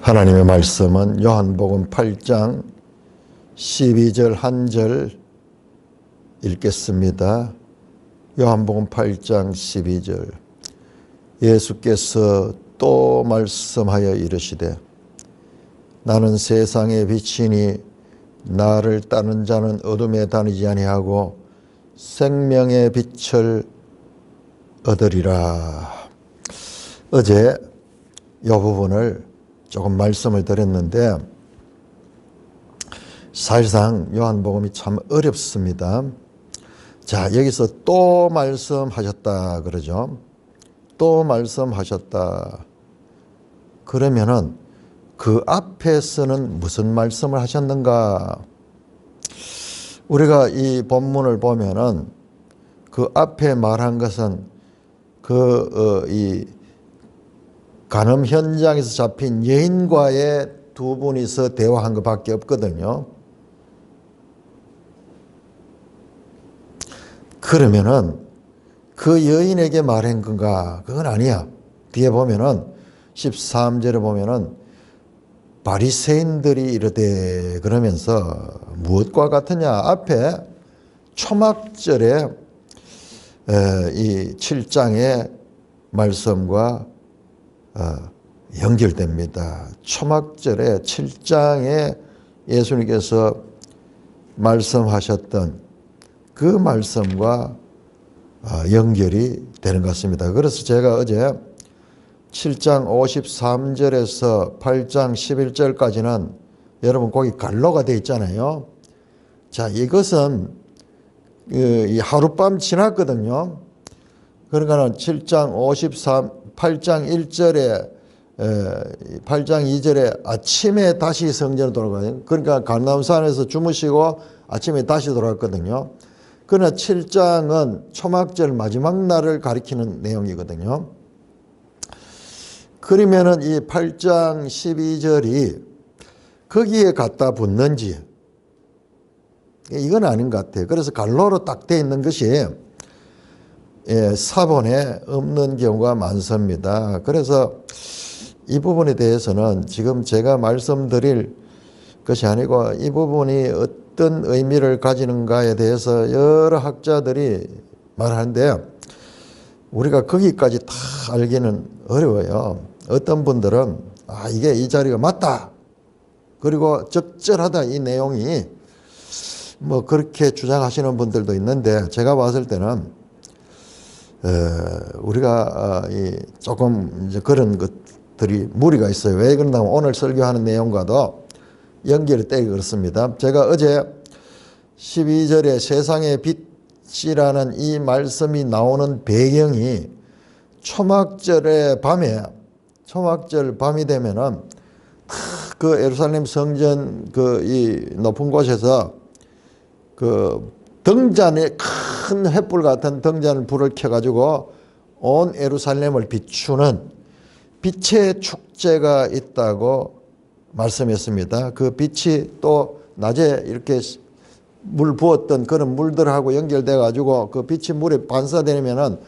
하나님의 말씀은 요한복음 8장 12절 한 절 읽겠습니다. 요한복음 8장 12절. 예수께서 또 말씀하여 이르시되 나는 세상의 빛이니 나를 따르는 자는 어둠에 다니지 아니하고 생명의 빛을 얻으리라. 어제 이 부분을 조금 말씀을 드렸는데 사실상 요한복음이 참 어렵습니다. 자, 여기서 또 말씀하셨다 그러죠. 또 말씀하셨다. 그러면은 그 앞에서는 무슨 말씀을 하셨는가? 우리가 이 본문을 보면은 그 앞에 말한 것은 이 간음 현장에서 잡힌 여인과의 두 분이서 대화한 것밖에 없거든요. 그러면은 그 여인에게 말한 건가? 그건 아니야. 뒤에 보면은 13절에 보면은 바리새인들이 이르되 그러면서 무엇과 같으냐? 앞에 초막절에 이 7장의 말씀과 연결됩니다. 초막절에 7장에 예수님께서 말씀하셨던 그 말씀과 연결이 되는 것 같습니다. 그래서 제가 어제 7장 53절에서 8장 11절까지는 여러분 거기 갈로가 되어 있잖아요. 자, 이것은 이 하룻밤 지났거든요. 그러니까는 8장 1절에 8장 2절에 아침에 다시 성전으로 돌아가요. 그러니까 감람산에서 주무시고 아침에 다시 돌아갔거든요. 그러나 7장은 초막절 마지막 날을 가리키는 내용이거든요. 그러면은 이 8장 12절이 거기에 갖다 붙는지 이건 아닌 것 같아요. 그래서 갈로로 딱 되어 있는 것이 사본에 없는 경우가 많습니다. 그래서 이 부분에 대해서는 지금 제가 말씀드릴 것이 아니고 이 부분이 어떤 의미를 가지는가에 대해서 여러 학자들이 말하는데 우리가 거기까지 다 알기는 어려워요. 어떤 분들은 이게 이 자리가 맞다. 그리고 적절하다. 이 내용이 뭐 그렇게 주장하시는 분들도 있는데 제가 봤을 때는 우리가 조금 이제 그런 것들이 무리가 있어요. 왜 그러냐면 오늘 설교하는 내용과도 연결이 되게 그렇습니다. 제가 어제 12절에 세상의 빛이라는 이 말씀이 나오는 배경이 초막절 밤이 되면은 그 예루살렘 성전 이 높은 곳에서 그 등잔에 큰 횃불 같은 등잔을 불을 켜가지고 온 예루살렘을 비추는 빛의 축제가 있다고 말씀했습니다. 그 빛이 또 낮에 이렇게 물 부었던 그런 물들하고 연결돼 가지고 그 빛이 물에 반사되면은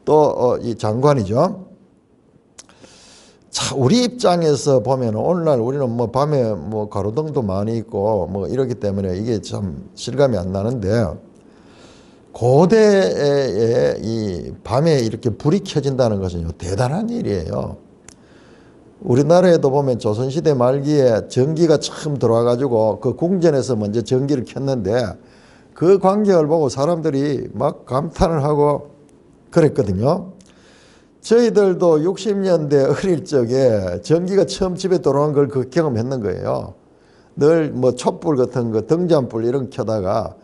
또 이 장관이죠. 자, 우리 입장에서 보면 오늘날 우리는 뭐 밤에 뭐 가로등도 많이 있고 뭐 이렇기 때문에 이게 참 실감이 안 나는데 고대에 이 밤에 이렇게 불이 켜진다는 것은 대단한 일이에요. 우리나라에도 보면 조선시대 말기에 전기가 처음 들어와가지고 그 궁전에서 먼저 전기를 켰는데 그 광경을 보고 사람들이 막 감탄을 하고 그랬거든요. 저희들도 60년대 어릴 적에 전기가 처음 집에 들어온 걸 그 경험했는 거예요. 늘 뭐 촛불 같은 거 등잔불 이런 거 켜다가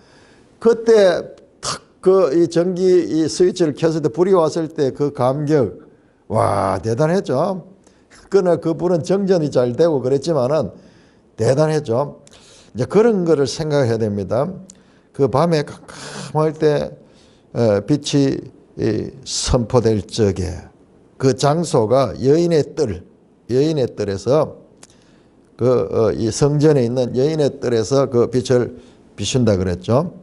그때 탁 이 전기 이 스위치를 켰을 때 불이 왔을 때 그 감격 와 대단했죠. 그러나 그 불은 정전이 잘 되고 그랬지만은 대단했죠. 이제 그런 거를 생각해야 됩니다. 그 밤에 깜깜할 때 빛이 선포될 적에 그 장소가 여인의 뜰에서 이 성전에 있는 여인의 뜰에서 그 빛을 비춘다 그랬죠.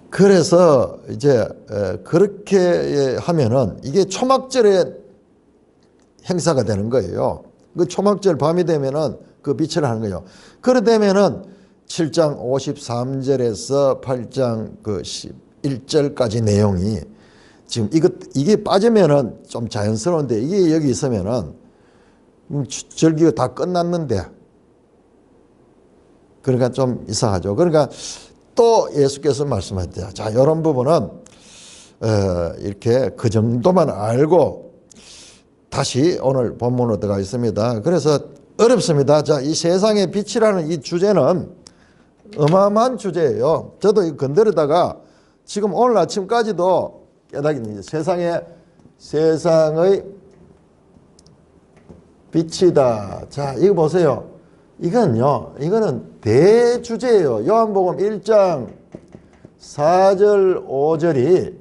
그래서 이제 그렇게 하면은 이게 초막절에 행사가 되는 거예요. 그 초막절 밤이 되면은 그 빛을 하는 거예요. 그래 되면은 7장 53절에서 8장 그 11절까지 내용이 지금 이게 빠지면은 좀 자연스러운데 이게 여기 있으면은 절기가 다 끝났는데 그러니까 좀 이상하죠. 그러니까 또 예수께서 말씀하셨대요. 자, 이런 부분은 이렇게 그 정도만 알고 다시 오늘 본문으로 들어가 있습니다. 그래서 어렵습니다. 자, 이 세상의 빛이라는 이 주제는 어마어마한 주제예요. 저도 이거 건드리다가 지금 오늘 아침까지도 깨닫습니다. 세상의 빛이다. 자, 이거 보세요. 이거는 대주제예요. 요한복음 1장 4절 5절이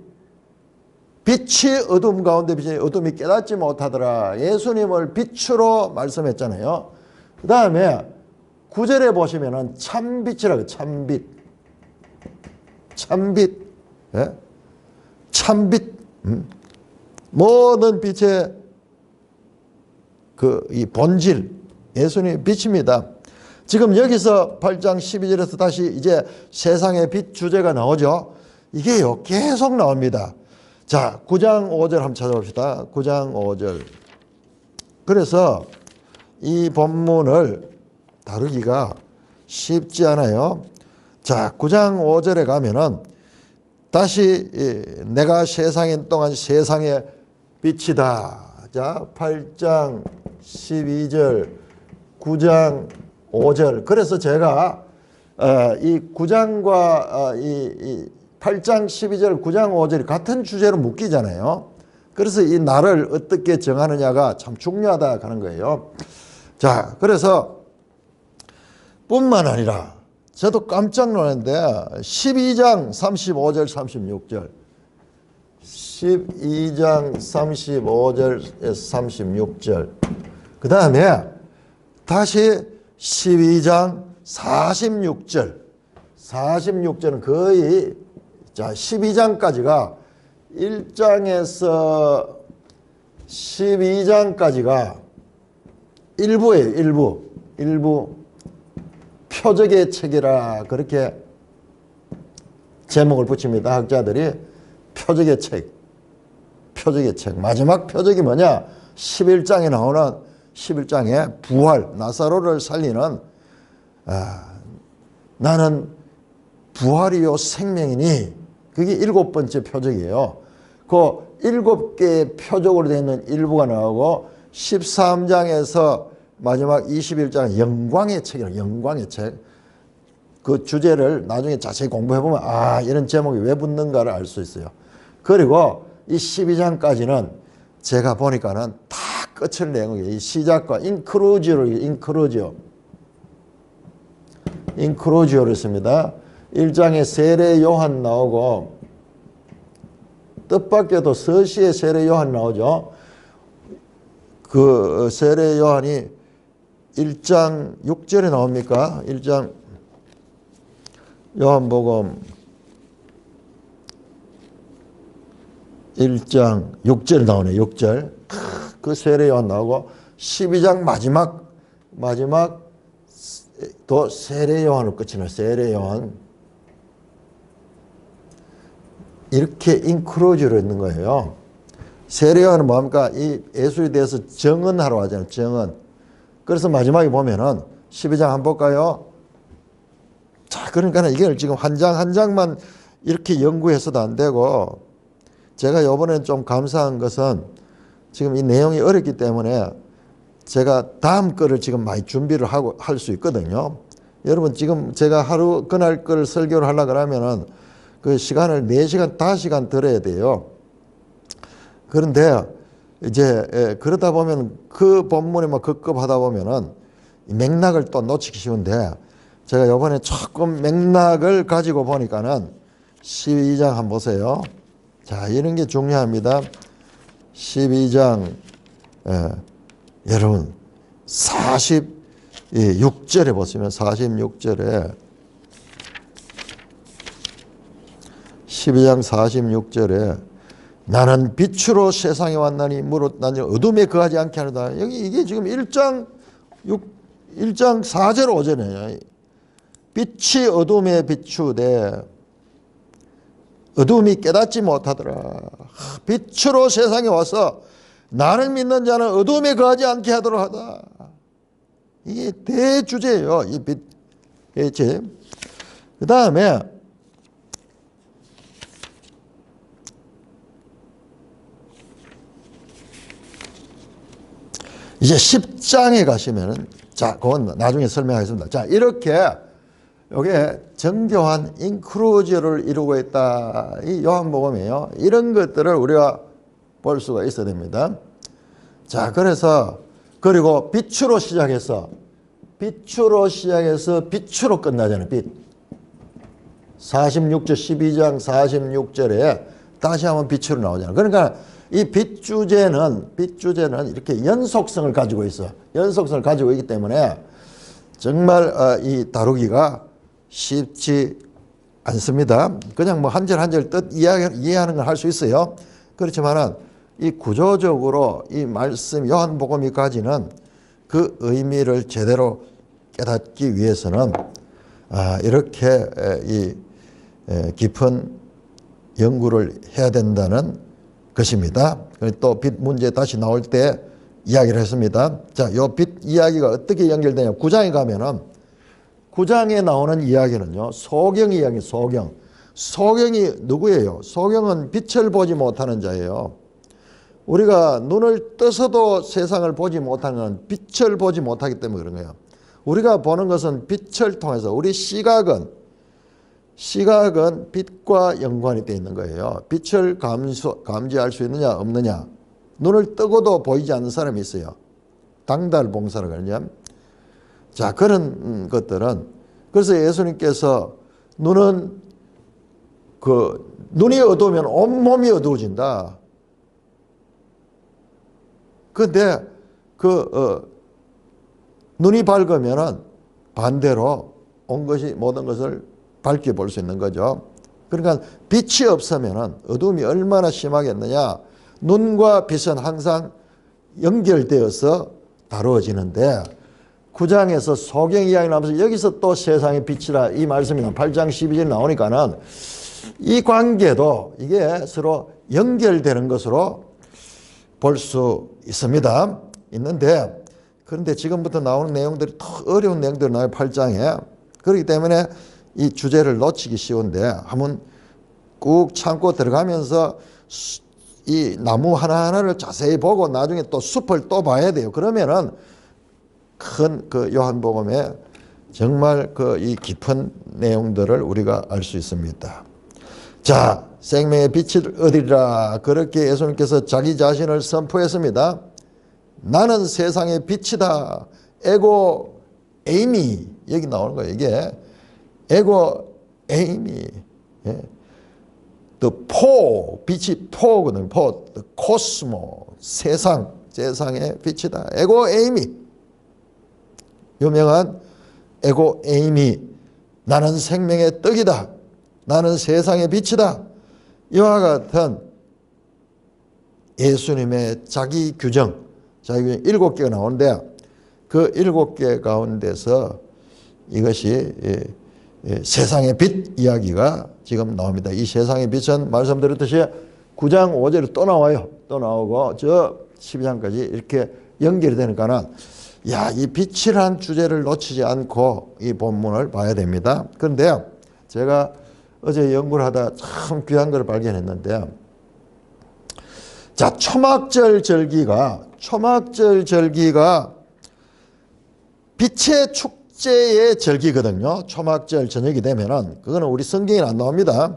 빛이 어둠 가운데 빛이 어둠이 깨닫지 못하더라. 예수님을 빛으로 말씀했잖아요. 그 다음에 9절에 보시면은 참빛이라고 참빛. 참빛. 예? 참빛. 모든 빛의 이 본질. 예수님의 빛입니다. 지금 여기서 8장 12절에서 다시 이제 세상의 빛 주제가 나오죠. 이게요, 계속 나옵니다. 자, 9장 5절 한번 찾아봅시다. 9장 5절. 그래서 이 본문을 다루기가 쉽지 않아요. 자, 9장 5절에 가면은 다시 내가 세상인 동안 세상의 빛이다. 자, 8장 12절, 9장 5절. 그래서 제가 이 9장과 이 8장 12절, 9장 5절이 같은 주제로 묶이잖아요. 그래서 이 날을 어떻게 정하느냐가 참 중요하다 하는 거예요. 자, 그래서 뿐만 아니라 저도 깜짝 놀랐는데 12장 35절, 36절 12장 35절에서 36절 그 다음에 다시 12장 46절 46절은 거의 자 12장까지가 1장에서 12장까지가 일부예요. 일부 표적의 책이라 그렇게 제목을 붙입니다. 학자들이 표적의 책. 마지막 표적이 뭐냐? 11장에 나오는 11장에 부활, 나사로를 살리는 나는 부활이요 생명이니 그게 7번째 표적이에요. 그 7개의 표적으로 되어 있는 일부가 나오고 13장에서 마지막 21장은 영광의 책이라고 영광의 책. 그 주제를 나중에 자세히 공부해보면 이런 제목이 왜 붙는가를 알 수 있어요. 그리고 이 12장까지는 제가 보니까는 다 끝을 낸 거예요. 이 시작과 인크루지오를 씁니다. 1장에 세례 요한 나오고 뜻밖에도 서시에 세례 요한 나오죠. 그 세례 요한이 1장 6절에 나옵니까? 1장 요한복음 1장 6절 나오네. 6절. 그 세례 요한 나오고 12장 마지막 또 세례 요한으로 끝이 나요. 세례 요한. 이렇게 인크로즈로 있는 거예요. 세례 요한은 뭡니까? 이 예수에 대해서 정언하러 하잖아요. 정언. 그래서 마지막에 보면은 12장 한번 볼까요? 자, 그러니까 이걸 지금 한 장 한 장만 이렇게 연구해서도 안 되고 제가 이번엔 좀 감사한 것은 지금 이 내용이 어렵기 때문에 제가 다음 거를 지금 많이 준비를 하고 할 수 있거든요. 여러분 지금 제가 하루 그날 걸 설교를 하려고 하면은 그 시간을 4시간, 5시간 들어야 돼요. 그런데 이제 그러다 보면 그 본문에 막 급급하다 보면은 맥락을 또 놓치기 쉬운데 제가 이번에 조금 맥락을 가지고 보니까는 12장 한번 보세요. 자, 이런 게 중요합니다. 12장 여러분 46절에 보시면 46절에 12장 46절에 나는 빛으로 세상에 왔나니 무릇 나는 어둠에 거하지 않게 하노라. 여기 이게 지금 1장 4절 5절이에요. 빛이 어둠에 비추되 어둠이 깨닫지 못하더라. 빛으로 세상에 와서 나를 믿는 자는 어둠에 거하지 않게 하도록 하다. 이게 대주제예요. 이 빛 대제. 그 다음에 이제 10장에 가시면은, 자, 그건 나중에 설명하겠습니다. 자, 이렇게 요게 정교한 인클루저를 이루고 있다. 이 요한복음이에요. 이런 것들을 우리가 볼 수가 있어야 됩니다. 자, 그래서 그리고 빛으로 시작해서 빛으로 끝나잖아요. 빛. 46절 12장 46절에 다시 한번 빛으로 나오잖아요. 그러니까 이 빛 주제는 이렇게 연속성을 가지고 있어. 연속성을 가지고 있기 때문에 정말 이 다루기가 쉽지 않습니다. 그냥 뭐 한 절 한 절 뜻 이해하는 걸 할 수 있어요. 그렇지만은 이 구조적으로 이 말씀 요한복음이 가지는 그 의미를 제대로 깨닫기 위해서는 이렇게 이 깊은 연구를 해야 된다는 것입니다. 또 빛 문제 다시 나올 때 이야기를 했습니다. 자, 요 빛 이야기가 어떻게 연결되냐? 9장에 가면은 9장에 나오는 이야기는요, 소경 이야기, 소경. 소경이 누구예요? 소경은 빛을 보지 못하는 자예요. 우리가 눈을 떠서도 세상을 보지 못하는 건 빛을 보지 못하기 때문에 그런 거예요. 우리가 보는 것은 빛을 통해서 우리 시각은 빛과 연관이 되어 있는 거예요. 빛을 감지할 수 있느냐 없느냐. 눈을 뜨고도 보이지 않는 사람이 있어요. 당달봉사라고 하냐. 자, 그런 것들은, 그래서 예수님께서 눈이 어두우면 온몸이 어두워진다. 근데 눈이 밝으면은 반대로 모든 것을 밝게 볼 수 있는 거죠. 그러니까 빛이 없으면은 어둠이 얼마나 심하겠느냐. 눈과 빛은 항상 연결되어서 다루어지는데 9장에서 소경 이야기 나오면서 여기서 또 세상의 빛이라 이 말씀이 8장 12절 나오니까는 이 관계도 이게 서로 연결되는 것으로 볼 수 있는데 그런데 지금부터 나오는 내용들이 더 어려운 내용들이 나와요. 8장에. 그렇기 때문에 이 주제를 놓치기 쉬운데 한번 꾹 참고 들어가면서 이 나무 하나하나를 자세히 보고 나중에 또 숲을 또 봐야 돼요. 그러면은 큰 요한복음의 정말 이 깊은 내용들을 우리가 알 수 있습니다. 자, 생명의 빛이 어디리라. 그렇게 예수님께서 자기 자신을 선포했습니다. 나는 세상의 빛이다. 에고 에이미. 여기 나오는 거예요. 이게 에고 에이미. 예. 빛이 포거든요. 코스모. 세상의 빛이다. 에고 에이미. 유명한 에고 에이미. 나는 생명의 떡이다. 나는 세상의 빛이다. 이와 같은 예수님의 자기 규정 7개가 나오는데 그 7개 가운데서 이것이 세상의 빛 이야기가 지금 나옵니다. 이 세상의 빛은 말씀드렸듯이 9장 5절에 또 나와요. 또 나오고 저 12장까지 이렇게 연결이 되니까는 이 빛이란 주제를 놓치지 않고 이 본문을 봐야 됩니다. 그런데 제가 어제 연구를 하다 참 귀한 걸 발견했는데, 자, 초막절 절기가 빛의 축제의 절기거든요. 초막절 저녁이 되면은 그거는 우리 성경에는 안 나옵니다.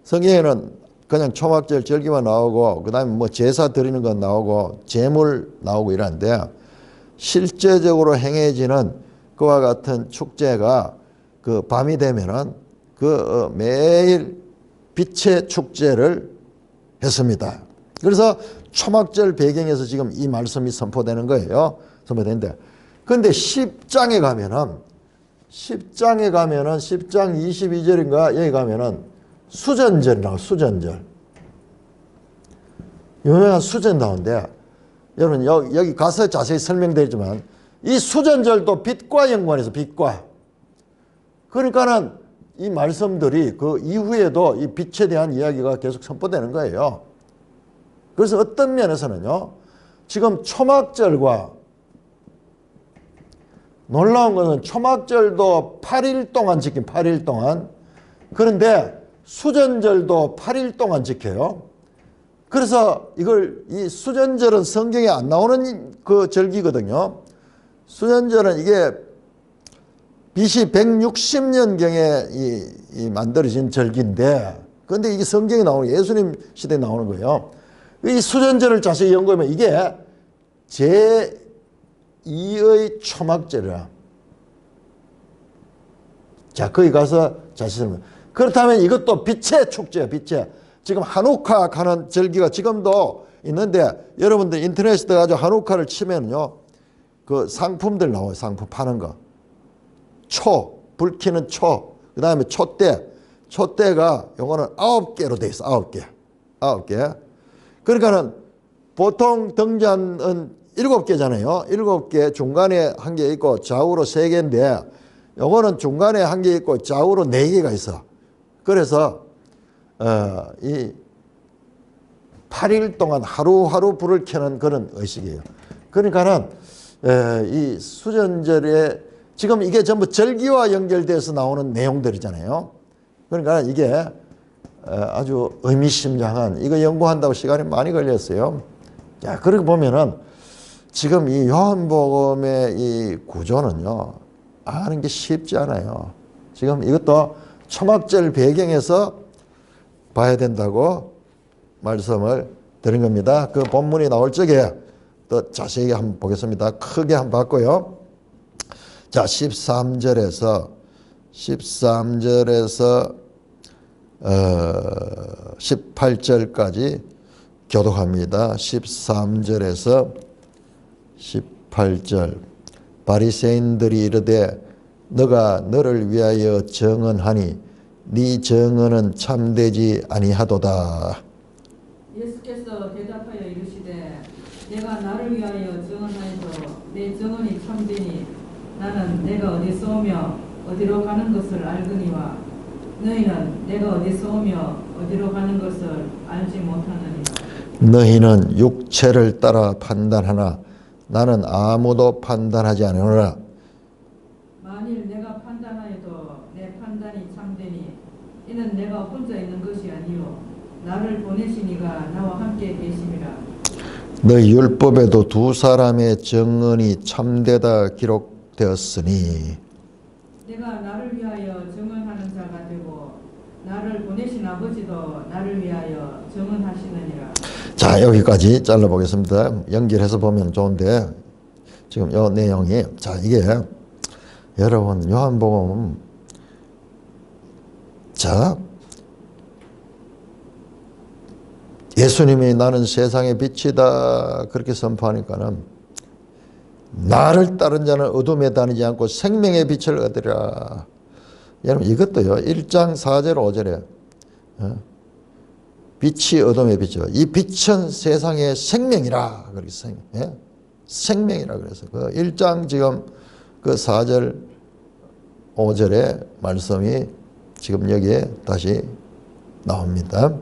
성경에는 그냥 초막절 절기만 나오고 그다음에 뭐 제사 드리는 건 나오고 제물 나오고 이러는데 실제적으로 행해지는 그와 같은 축제가 밤이 되면은 매일 빛의 축제를 했습니다. 그래서 초막절 배경에서 지금 이 말씀이 선포되는 거예요. 선포되는데. 근데 10장에 가면은 10장 22절인가 여기 가면은 수전절이 나와요. 수전절. 유명한 수전다운데 여러분 여기 가서 자세히 설명되지만 이 수전절도 빛과 연관해서 빛과 그러니까는 이 말씀들이 그 이후에도 이 빛에 대한 이야기가 계속 선포되는 거예요. 그래서 어떤 면에서는요, 지금 초막절과 놀라운 것은 초막절도 8일 동안 지킨 8일 동안. 그런데 수전절도 8일 동안 지켜요. 그래서 이 수전절은 성경에 안 나오는 그 절기거든요. 수전절은 이게 BC 160년경에 이 만들어진 절기인데, 근데 이게 성경에 나오는, 예수님 시대에 나오는 거예요. 이 수전절을 자세히 연구하면 이게 제2의 초막절이라. 자, 거기 가서 자세히 설명. 그렇다면 이것도 빛의 축제예요, 빛의. 지금 한우카 가는 절기가 지금도 있는데, 여러분들 인터넷에 들어가서 한우카를 치면요, 그 상품들 나와요, 상품 파는 거. 불 켜는 그 다음에 촛대가 요거는 9개로 돼 있어, 9개. 그러니까는 보통 등잔은 7개잖아요. 7개, 중간에 1개 있고 좌우로 3개인데 요거는 중간에 1개 있고 좌우로 4개가 있어. 그래서 이 8일 동안 하루하루 불을 켜는 그런 의식이에요. 그러니까는 이 수전절에 지금 이게 전부 절기와 연결돼서 나오는 내용들이잖아요. 그러니까 이게 아주 의미심장한, 이거 연구한다고 시간이 많이 걸렸어요. 자, 그렇게 보면은 지금 이 요한복음의 이 구조는요, 아는 게 쉽지 않아요. 지금 이것도 초막절 배경에서 봐야 된다고 말씀을 드린 겁니다. 그 본문이 나올 적에 또 자세히 한번 보겠습니다. 크게 한번 봤고요. 자, 13절에서 18절까지 교독합니다. 13절에서 18절. 바리새인들이 이르되 너가 너를 위하여 정언하니 네 정언은 참되지 아니하도다. 예수께서 대답하여 이르시되 내가 나를 위하여 정언하여도 내 정언이 참되니 나는 내가 어디서 오며 어디로 가는 것을 알거니와 너희는 내가 어디서 오며 어디로 가는 것을 알지 못하느니라. 너희는 육체를 따라 판단하나 나는 아무도 판단하지 않으노라. 만일 내가 판단하여도 내 판단이 참되니 이는 내가 혼자 있는 것이 아니요 나를 보내신 이가 나와 함께 계심이라. 너희 율법에도 두 사람의 정언이 참되다 기록되었으니 내가 나를 위하여 정언하는 자가 되고 나를 보내신 아버지도 나를 위하여 정언하시느니라. 자, 여기까지 잘라보겠습니다. 연결해서 보면 좋은데 지금 이 내용이, 자, 이게 여러분 요한복음, 자, 예수님이 나는 세상의 빛이다 그렇게 선포하니까는 나를 따른 자는 어둠에 다니지 않고 생명의 빛을 얻으리라. 여러분 이것도요, 1장 4절 5절에 빛이 어둠의 빛이요 이 빛은 세상의 생명이라 그렇게 생명이라 그래서 그 1장 지금 그 4절 5절의 말씀이 지금 여기에 다시 나옵니다.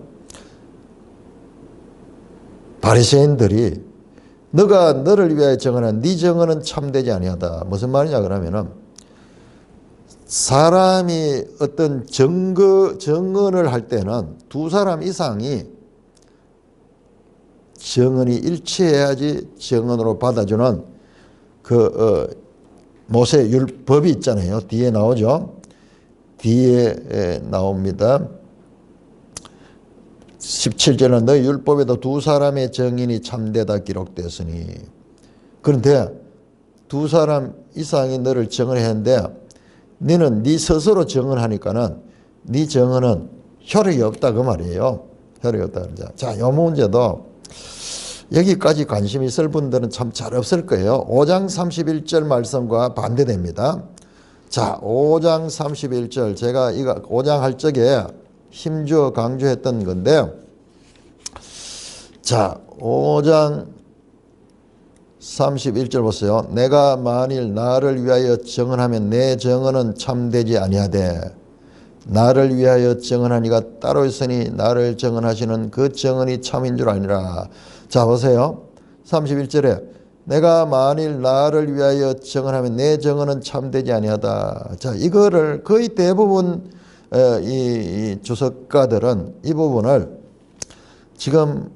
바리새인들이 너가 너를 위하여 정언한 네 정언은 참되지 아니하다. 무슨 말이냐 그러면은 사람이 어떤 정언을 할 때는 두 사람 이상이 정언이 일치해야지 정언으로 받아주는 모세 율법이 있잖아요. 뒤에 나오죠. 뒤에 나옵니다. 17절은 너희 율법에도 두 사람의 정인이 참되다 기록되었으니. 그런데 두 사람 이상이 너를 정언했는데 너는 네 스스로 정언하니까는 네 정언은 효력이 없다 그 말이에요. 효력이 없다. 자, 이 문제도 여기까지 관심이 있을 분들은 참 잘 없을 거예요. 5장 31절 말씀과 반대됩니다. 자, 5장 31절 제가 이거 5장 할 적에 힘주어 강조했던 건데, 자, 5장 31절 보세요. 내가 만일 나를 위하여 정언하면 내 정언은 참되지 아니하되 나를 위하여 정언한 이가 따로 있으니 나를 정언하시는 그 정언이 참인 줄 아니라. 자 보세요. 31절에 내가 만일 나를 위하여 정언하면 내 정언은 참되지 아니하다. 자 이거를 거의 대부분 이 주석가들은 이 부분을 지금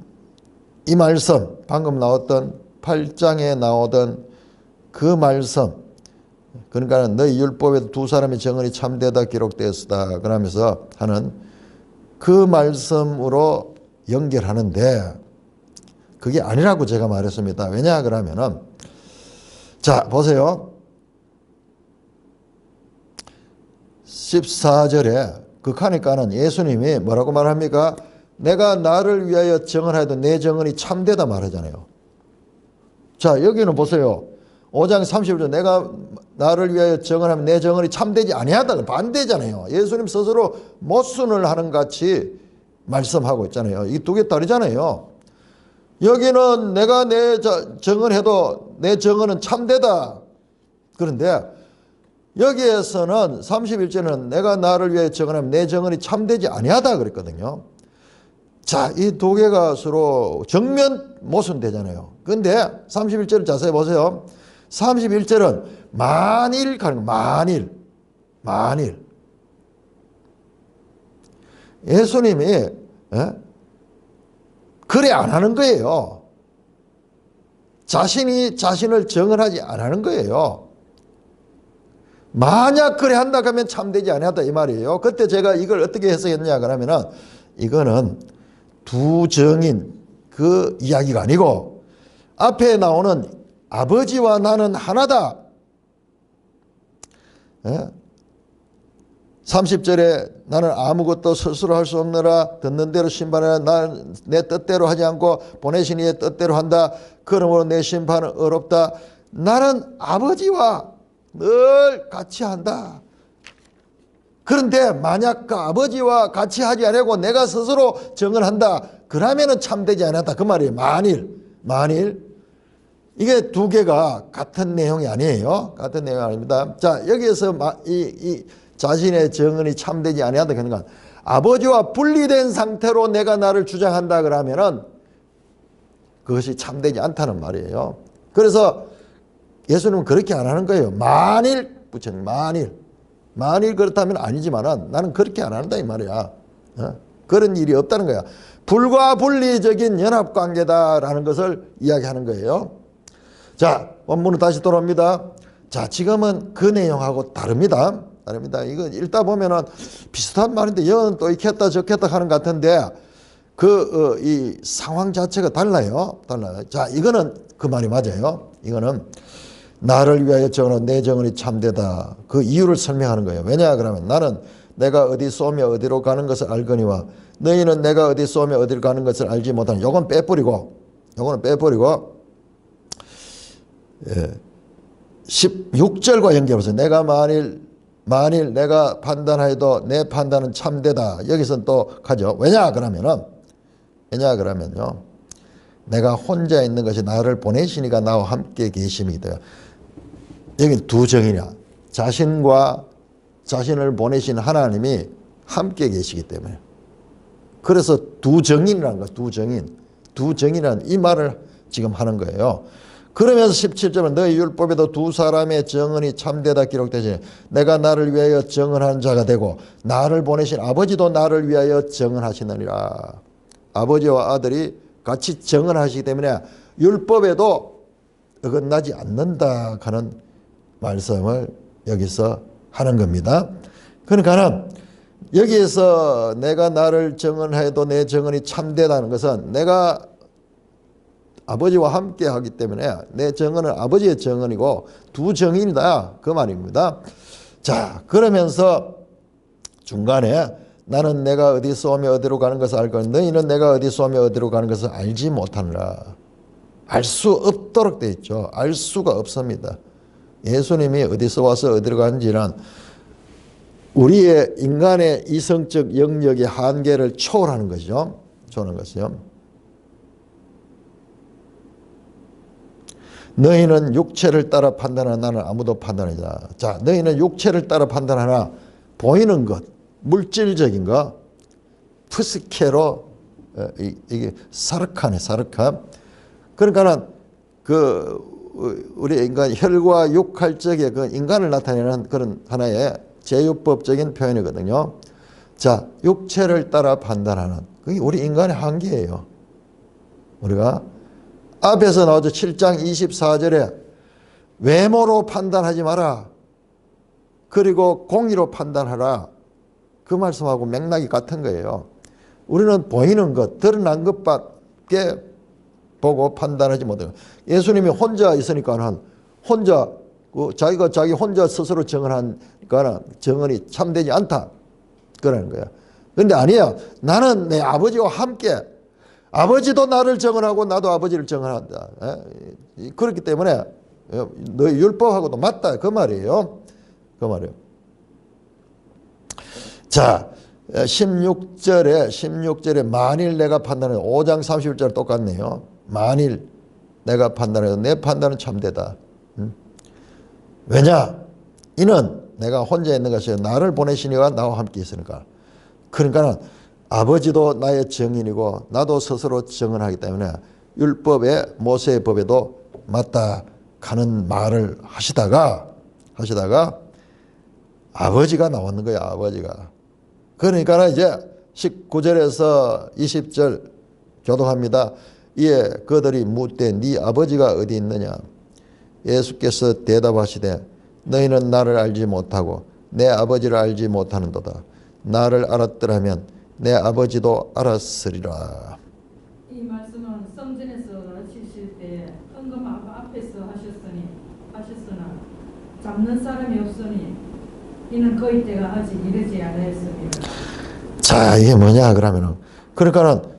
이 말씀 방금 나왔던 8장에 나오던 그 말씀, 그러니까 너희 율법에도 두 사람의 정언이 참되다 기록되었다 그러면서 하는 그 말씀으로 연결하는데 그게 아니라고 제가 말했습니다. 왜냐 그러면은 자 보세요. 14절에 극하니까는 예수님이 뭐라고 말합니까? 내가 나를 위하여 정언하여도 내 정언이 참되다 말하잖아요. 자 여기는 보세요. 5장 31절 내가 나를 위하여 정언하면 내 정언이 참되지 아니하다 반대잖아요. 예수님 스스로 모순을 하는 같이 말씀하고 있잖아요. 이 두 개 다르잖아요. 여기는 내가 내 정언해도 내 정언은 참되다. 그런데 여기에서는 31절은 내가 나를 위하여 정언하면 내 정언이 참되지 아니하다 그랬거든요. 자, 이 두 개가 서로 정면 모순되잖아요. 근데 31절을 자세히 보세요. 31절은 만일 가는 거예요. 만일. 예수님이 그래 안 하는 거예요. 자신이 자신을 정언하지 안 하는 거예요. 만약 그래 한다 하면 참되지 아니하다 이 말이에요. 그때 제가 이걸 어떻게 해석했냐 그러면은 이거는 두 정인 그 이야기가 아니고 앞에 나오는 아버지와 나는 하나다. 30절에 나는 아무것도 스스로 할 수 없느라 듣는 대로 심판하라. 나는 내 뜻대로 하지 않고 보내신 이의 뜻대로 한다. 그러므로 내 심판은 어렵다. 나는 아버지와 늘 같이 한다. 그런데 만약 그 아버지와 같이 하지 않고 내가 스스로 정언한다. 그러면은 참되지 않았다. 그 말이에요. 만일. 이게 두 개가 같은 내용이 아니에요. 같은 내용이 아닙니다. 자, 여기에서 이 자신의 정언이 참되지 아니하다. 그러니까 아버지와 분리된 상태로 내가 나를 주장한다 그러면은 그것이 참되지 않다는 말이에요. 그래서 예수님은 그렇게 안 하는 거예요. 만일 부처님 만일 그렇다면 아니지만은 나는 그렇게 안 한다 이 말이야. 그런 일이 없다는 거야. 불과 분리적인 연합관계다라는 것을 이야기하는 거예요. 자, 원문은 다시 돌아옵니다. 자, 지금은 그 내용하고 다릅니다. 이거 읽다 보면은 비슷한 말인데 여는 또 이렇겠다 저겠다 하는 것 같은데 이 상황 자체가 달라요. 자, 이거는 그 말이 맞아요. 이거는 나를 위하여 정언한 내 정언이 참되다. 그 이유를 설명하는 거예요. 왜냐 그러면 나는 내가 어디 쏘며 어디로 가는 것을 알거니와 너희는 내가 어디 쏘며 어디로 가는 것을 알지 못하는. 요거는 빼버리고 16절과 연결해서 내가 만일 내가 판단하여도 내 판단은 참되다. 여기서는 또 가죠. 왜냐 그러면요. 내가 혼자 있는 것이 나를 보내시니까 나와 함께 계심이 돼요. 여기 두 정이냐. 자신과 자신을 보내신 하나님이 함께 계시기 때문에. 그래서 두 정인이라는 거예요. 두 정인이라는 이 말을 지금 하는 거예요. 그러면서 17절은 너희 율법에도 두 사람의 정언이 참되다 기록되시니 내가 나를 위하여 정언하는 자가 되고 나를 보내신 아버지도 나를 위하여 정언하시느니라. 아버지와 아들이 같이 정언하시기 때문에 율법에도 어긋나지 않는다 하는 말씀을 여기서 하는 겁니다. 그러니까는 여기에서 내가 나를 정언해도 내 정언이 참되다는 것은 내가 아버지와 함께 하기 때문에 내 정언은 아버지의 정언이고 두 정인이다 그 말입니다. 자, 그러면서 중간에 나는 내가 어디 쏘며 어디로 가는 것을 알고 너희는 내가 어디 쏘며 어디로 가는 것을 알지 못하느라. 알 수 없도록 되어 있죠. 알 수가 없습니다. 예수님이 어디서 와서 어디로 가는지는 우리의 인간의 이성적 영역의 한계를 초월하는 것이죠. 초월하는 것이요. 너희는 육체를 따라 판단하나 나는 아무도 판단하지. 자, 너희는 육체를 따라 판단하나 보이는 것, 물질적인 것, 푸스케로 이게 사르카네, 사르카. 그러니까는 우리 인간 혈과 육칼적의 그 인간을 나타내는 그런 하나의 제유법적인 표현이거든요. 자, 육체를 따라 판단하는 그게 우리 인간의 한계예요. 우리가 앞에서 나오죠. 7장 24절에 외모로 판단하지 마라. 그리고 공의로 판단하라. 그 말씀하고 맥락이 같은 거예요. 우리는 보이는 것, 드러난 것밖에 보고 판단하지 못해요. 예수님이 혼자 있으니까는 혼자 자기가 자기 혼자 스스로 정언하니까 정언이 참되지 않다. 그러는 거야. 그런데 아니야. 나는 내 아버지와 함께 아버지도 나를 정언하고 나도 아버지를 정언한다. 그렇기 때문에 너희 율법하고도 맞다. 그 말이에요. 그 말이에요. 자, 16절에 만일 내가 판단해도 5장 31절 똑같네요. 만일 내가 판단해도 내 판단은 참되다. 왜냐? 이는 내가 혼자 있는 것이 나를 보내시니가 나와 함께 있으니까. 그러니까는 아버지도 나의 증인이고 나도 스스로 증언하기 때문에 율법에 모세의 법에도 맞다 하는 말을 하시다가 아버지가 나왔는 거야. 아버지가. 그러니까 이제 19절에서 20절 교독합니다. 이에 그들이 묻되 네 아버지가 어디 있느냐. 예수께서 대답하시되 너희는 나를 알지 못하고 내 아버지를 알지 못하는도다. 나를 알았더라면 내 아버지도 알았으리라. 이 말씀은 성전에서 가르치실 때 헌금 앞에서 하셨으나 잡는 사람이 없으니 이는 거의 때가 아직 이르지 않았습니다. 자, 이게 뭐냐 그러면은 그러니까는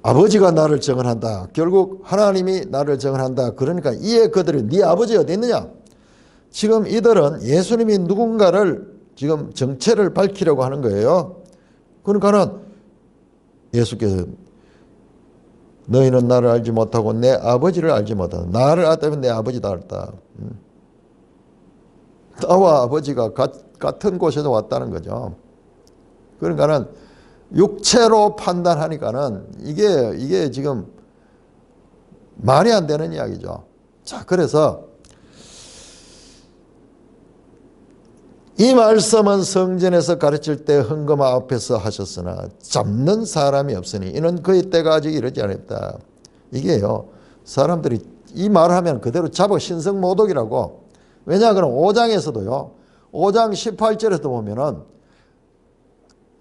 아버지가 나를 정언한다. 결국 하나님이 나를 정언한다. 그러니까 이에 그들이 네 아버지 어디 있느냐? 지금 이들은 예수님이 누군가를 지금 정체를 밝히려고 하는 거예요. 그러니까는 예수께서 너희는 나를 알지 못하고 내 아버지를 알지 못한다. 나를 알다면 내 아버지도 알다. 나와 아버지가 같은 곳에서 왔다는 거죠. 그러니까는 육체로 판단하니까는 이게 지금 말이 안 되는 이야기죠. 자, 그래서 이 말씀은 성전에서 가르칠 때 헌금 앞에서 하셨으나 잡는 사람이 없으니 이는 그의 때가 아직 이르지 않았다. 이게요. 사람들이 이 말을 하면 그대로 잡아 신성모독이라고. 왜냐 그럼 5장에서도요. 5장 18절에도 보면은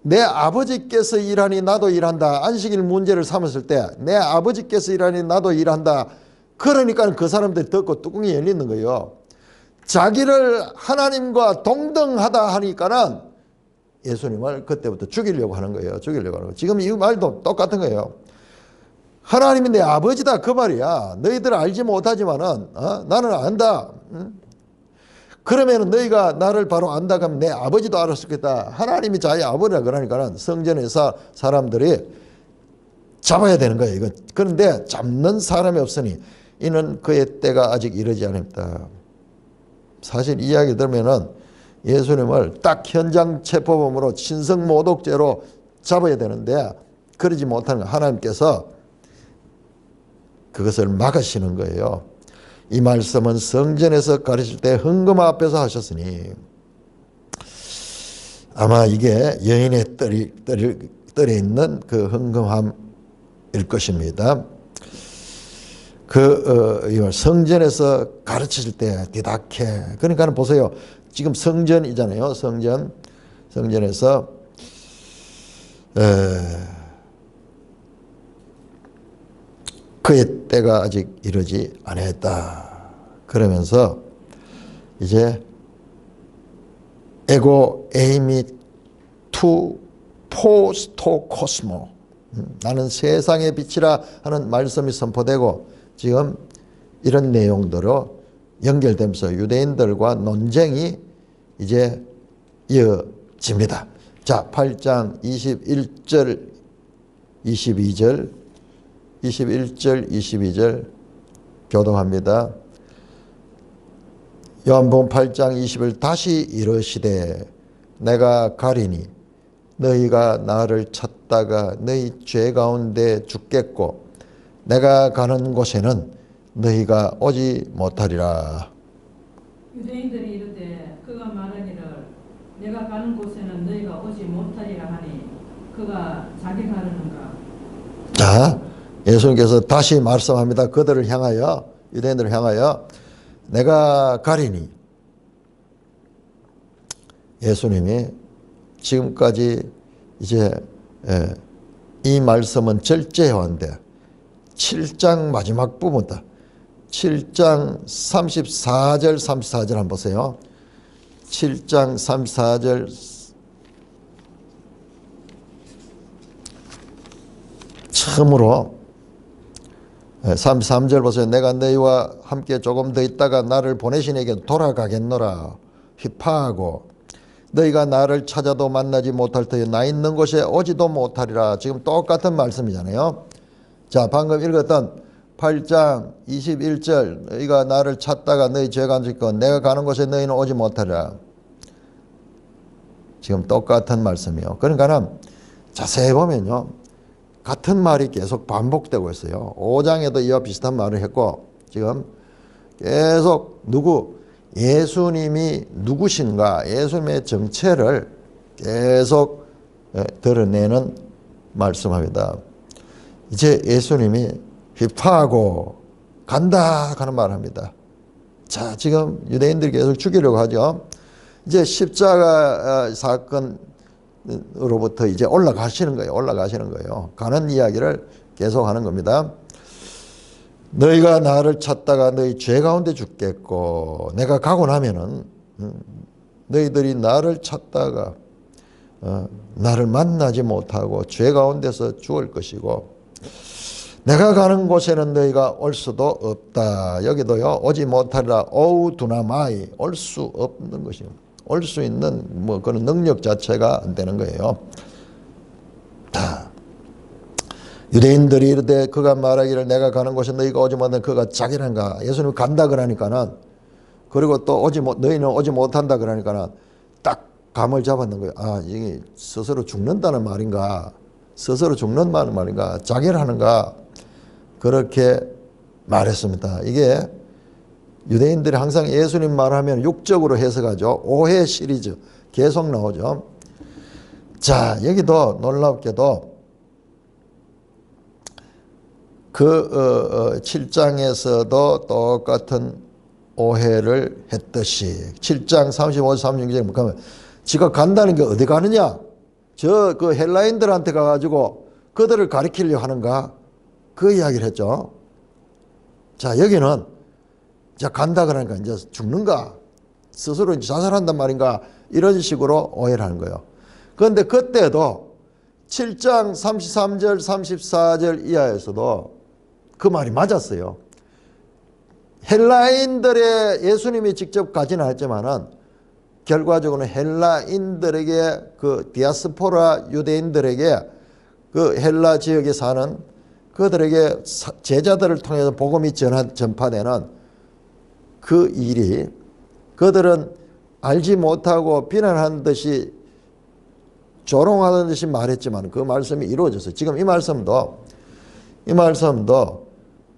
내 아버지께서 일하니 나도 일한다. 안식일 문제를 삼았을 때 내 아버지께서 일하니 나도 일한다. 그러니까 그 사람들이 듣고 뚜껑이 열리는 거예요. 자기를 하나님과 동등하다 하니까는 예수님을 그때부터 죽이려고 하는 거예요. 죽이려고 하는 거예요. 지금 이 말도 똑같은 거예요. 하나님이 내 아버지다 그 말이야. 너희들 알지 못하지만은 나는 안다. 그러면 너희가 나를 바로 안다 하면 내 아버지도 알았겠다. 하나님이 자기 아버지라 그러니까는 성전에서 사람들이 잡아야 되는 거예요. 이거. 그런데 잡는 사람이 없으니 이는 그의 때가 아직 이르지 않았다. 사실 이야기 들으면은 예수님을 딱 현장 체포범으로 신성모독죄로 잡아야 되는데 그러지 못하는 하나님께서 그것을 막으시는 거예요. 이 말씀은 성전에서 가르칠 때 헌금 앞에서 하셨으니 아마 이게 여인의 뜰에 있는 그 헌금함일 것입니다. 성전에서 가르치실 때 디다케. 그러니까 보세요. 지금 성전이잖아요. 성전에서 그의 때가 아직 이르지 않았다. 그러면서 이제 에고 에이미 투 포스토 코스모. 나는 세상의 빛이라 하는 말씀이 선포되고 지금 이런 내용들로 연결되면서 유대인들과 논쟁이 이제 이어집니다. 자, 8장 21절 22절 교동합니다. 요한복음 8장 20을 다시 이르시되 내가 가리니 너희가 나를 찾다가 너희 죄 가운데 죽겠고 내가 가는 곳에는 너희가 오지 못하리라. 유대인들이 이르되 그가 말하기를 내가 가는 곳에는 너희가 오지 못하리라 하니 그가 자기 가르는가. 자, 예수님께서 다시 말씀합니다. 그들을 향하여, 유대인들을 향하여 내가 가리니. 예수님이 지금까지 이제 이 말씀은 절제해왔는데 7장 마지막 부분이다. 7장 34절 34절 한번 보세요. 7장 34절 처음으로 33절 보세요. 내가 너희와 함께 조금 더 있다가 나를 보내신 에게 돌아가겠노라. 휘파하고 너희가 나를 찾아도 만나지 못할 터에 나 있는 곳에 오지도 못하리라. 지금 똑같은 말씀이잖아요. 자, 방금 읽었던 8장 21절 너희가 나를 찾다가 너희 죄가 짓고 내가 가는 곳에 너희는 오지 못하리라. 지금 똑같은 말씀이요. 그러니까 자세히 보면요, 같은 말이 계속 반복되고 있어요. 5장에도 이와 비슷한 말을 했고 지금 계속 예수님이 누구신가, 예수님의 정체를 계속 드러내는 말씀합니다. 이제 예수님이 휘파하고 간다 하는 말을 합니다. 자, 지금 유대인들이 계속 죽이려고 하죠. 이제 십자가 사건으로부터 이제 올라가시는 거예요. 가는 이야기를 계속 하는 겁니다. 너희가 나를 찾다가 너희 죄 가운데 죽겠고 내가 가고 나면은 너희들이 나를 찾다가 나를 만나지 못하고 죄 가운데서 죽을 것이고 내가 가는 곳에는 너희가 올 수도 없다. 여기도요, 오지 못하리라. 오우 두나마이, 올 수 없는 것이요. 올 수 있는 그런 능력 자체가 안 되는 거예요. 자, 유대인들이 이르되 그가 말하기를 내가 가는 곳에 너희가 오지 못하는 그가 자기란가. 예수님 간다 그러니까는, 그리고 또 너희는 오지 못한다 그러니까는 딱 감을 잡았는 거예요. 아, 이게 스스로 죽는다는 말인가? 스스로 죽는다는 말인가? 자결하는가? 그렇게 말했습니다. 이게 유대인들이 항상 예수님 말하면 육적으로 해석하죠. 오해 시리즈 계속 나오죠. 자, 여기도 놀랍게도 그 7장에서도 똑같은 오해를 했듯이 7장 35, 36절에 보면 지가 간다는 게 어디 가느냐? 그 헬라인들한테 가가지고 그들을 가리키려고 하는가? 그 이야기를 했죠. 자, 여기는 자, 간다 그러니까 이제 죽는가? 스스로 이제 자살한단 말인가? 이런 식으로 오해를 하는 거예요. 그런데 그때도 7장 33절, 34절 이하에서도 그 말이 맞았어요. 헬라인들의 예수님이 직접 가지는 않았지만은 결과적으로는 헬라인들에게 그 디아스포라 유대인들에게 그 헬라 지역에 사는 그들에게 제자들을 통해서 복음이 전파되는 그 일이 그들은 알지 못하고 비난하는 듯이 조롱하는 듯이 말했지만 그 말씀이 이루어졌어요. 지금 이 말씀도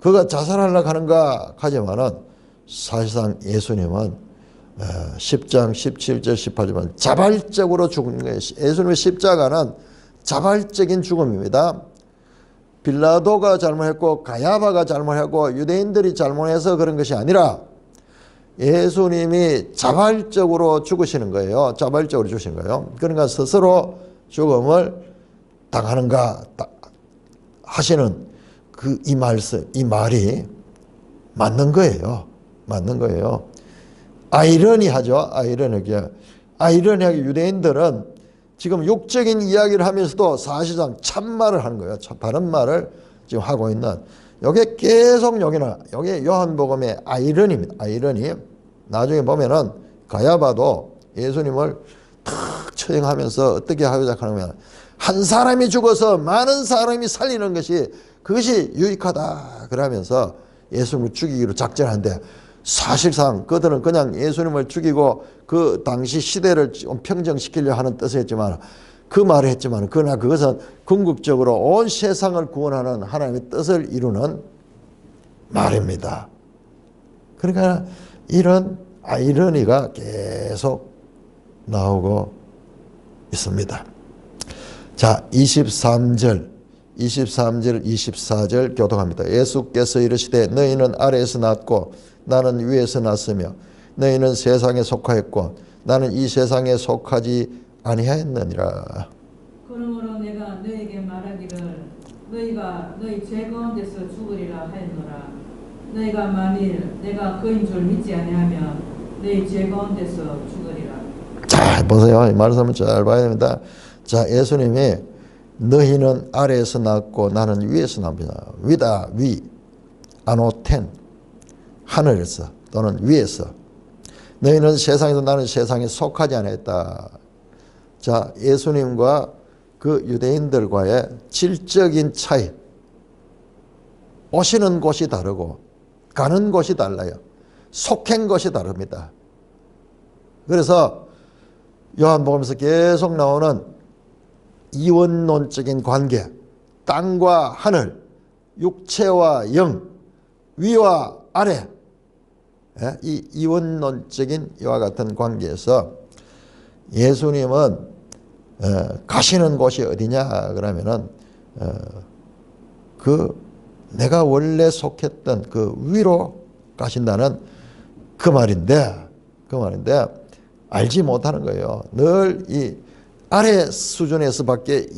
그가 자살하려고 하는가 하지만은 사실상 예수님은 10장 17절 18절만 자발적으로 죽은 거예요. 예수님의 십자가는 자발적인 죽음입니다. 빌라도가 잘못했고 가야바가 잘못했고 유대인들이 잘못해서 그런 것이 아니라 예수님이 자발적으로 죽으시는 거예요. 자발적으로 죽으시는 거예요. 그러니까 스스로 죽음을 당하는가 하시는 이 말이 맞는 거예요. 맞는 거예요. 아이러니하죠. 아이러니하게 유대인들은 지금 육적인 이야기를 하면서도 사실상 참말을 하는 거예요. 바른 말을 지금 하고 있는. 이게 계속 여기 요한복음의 아이러니입니다. 아이러니. 나중에 보면은 가야바도 예수님을 탁 처형하면서 어떻게 하고자 하냐면 한 사람이 죽어서 많은 사람이 살리는 것이 그것이 유익하다 그러면서 예수님을 죽이기로 작전하는데 사실상 그들은 그냥 예수님을 죽이고 그 당시 시대를 좀 평정시키려 하는 뜻이었지만 그 말을 했지만 그러나 그것은 궁극적으로 온 세상을 구원하는 하나님의 뜻을 이루는 말입니다. 그러니까 이런 아이러니가 계속 나오고 있습니다. 자, 23절, 24절 교독합니다. 예수께서 이르시되 너희는 아래에서 났고 나는 위에서 났으며 너희는 세상에 속하였고 나는 이 세상에 속하지 아니하였느니라. 그러므로 내가 너희에게 말하기를 너희가 너희 죄 가운데서 죽으리라 하였노라. 너희가 만일 내가 그인 줄 믿지 아니하면 너희 죄 가운데서 죽으리라. 자, 보세요. 이 말씀을 잘 봐야 됩니다. 자, 예수님이 너희는 아래에서 났고 나는 위에서 납니다. 위다, 위, 아노텐, 하늘에서 또는 위에서. 너희는 세상에서 나는 세상에 속하지 않았다. 자, 예수님과 그 유대인들과의 질적인 차이. 오시는 곳이 다르고 가는 곳이 달라요. 속한 것이 다릅니다. 그래서 요한복음에서 계속 나오는 이원론적인 관계, 땅과 하늘, 육체와 영, 위와 아래, 이 이원론적인 이와 같은 관계에서 예수님은 가시는 곳이 어디냐 그러면은 그 내가 원래 속했던 그 위로 가신다는 그 말인데 알지 못하는 거예요. 늘 이 아래 수준에서밖에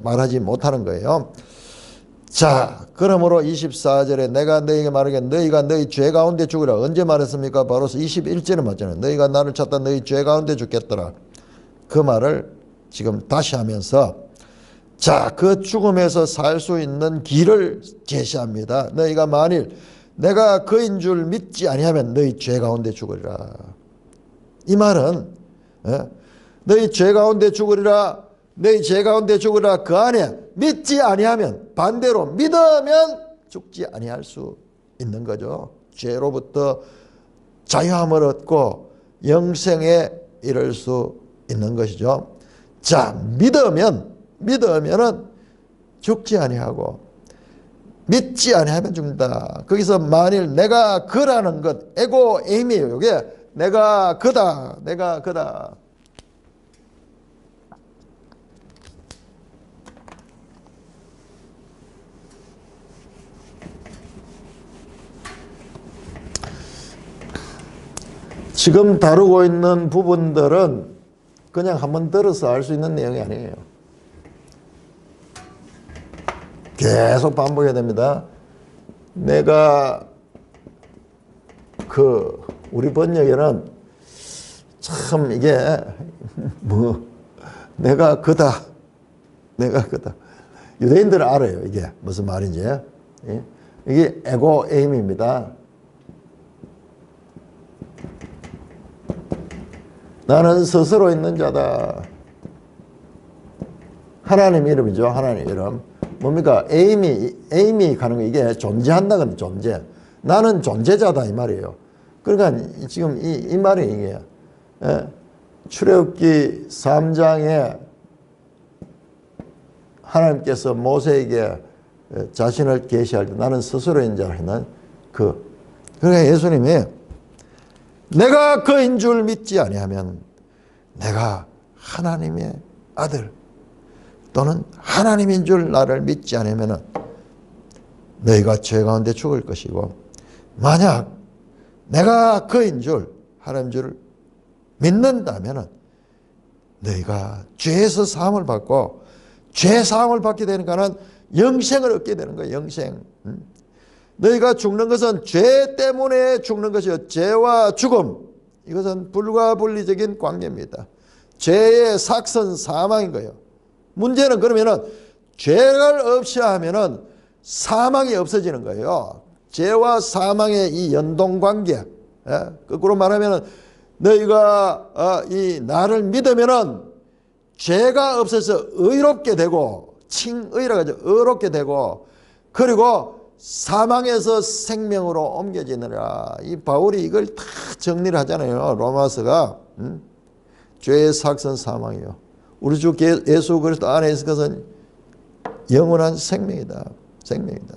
말하지 못하는 거예요. 자, 그러므로 24절에 내가 너희에게 말하기에 너희가 너희 죄 가운데 죽으라. 언제 말했습니까? 바로 21절에 맞잖아요. 너희가 나를 찾다 너희 죄 가운데 죽겠더라. 그 말을 지금 다시 하면서 자, 그 죽음에서 살 수 있는 길을 제시합니다. 너희가 만일 내가 그인 줄 믿지 아니하면 너희 죄 가운데 죽으리라. 이 말은 너희 죄 가운데 죽으리라. 너희 죄 가운데 죽으리라. 그 안에 믿지 아니하면 반대로 믿으면 죽지 아니할 수 있는 거죠. 죄로부터 자유함을 얻고 영생에 이를 수 있는 것이죠. 자, 믿으면은 죽지 아니하고 믿지 아니하면 죽는다. 거기서 만일 내가 그라는 것, 에고 에임이에요. 이게 내가 그다. 지금 다루고 있는 부분들은 그냥 한번 들어서 알 수 있는 내용이 아니에요. 계속 반복해야 됩니다. 내가 우리 번역에는 참 이게 내가 그다. 유대인들은 알아요. 이게 무슨 말인지. 이게 에고 에임입니다. 나는 스스로 있는 자다. 하나님 이름이죠. 하나님 이름. 뭡니까? 에임이 가는 거 이게 존재한다는 존재. 나는 존재자다 이 말이에요. 그러니까 지금 이 말이 이게 출애굽기 3장에 하나님께서 모세에게 자신을 계시할 때 나는 스스로 있는 자라 했는 그러니까 예수님이 내가 그인 줄 믿지 아니하면 내가 하나님의 아들 또는 하나님인 줄 나를 믿지 않으면 너희가 죄 가운데 죽을 것이고 만약 내가 그인 줄 하나님인 줄 믿는다면 너희가 죄에서 사함을 받고 죄 사함을 받게 되니까는 영생을 얻게 되는 거예요. 영생. 너희가 죽는 것은 죄 때문에 죽는 것이요. 죄와 죽음. 이것은 불가분리적인 관계입니다. 죄의 삭선 사망인 거예요. 문제는 그러면은 죄를 없이 하면은 사망이 없어지는 거예요. 죄와 사망의 이 연동 관계. 거꾸로 말하면은 너희가 이 나를 믿으면은 죄가 없어서 의롭게 되고 칭의라고 하죠. 의롭게 되고 그리고 사망에서 생명으로 옮겨지느라. 이 바울이 이걸 다 정리를 하잖아요. 로마서가. 죄의 삭선 사망이요. 우리 주 예수 그리스도 안에 있을 것은 영원한 생명이다. 생명이다.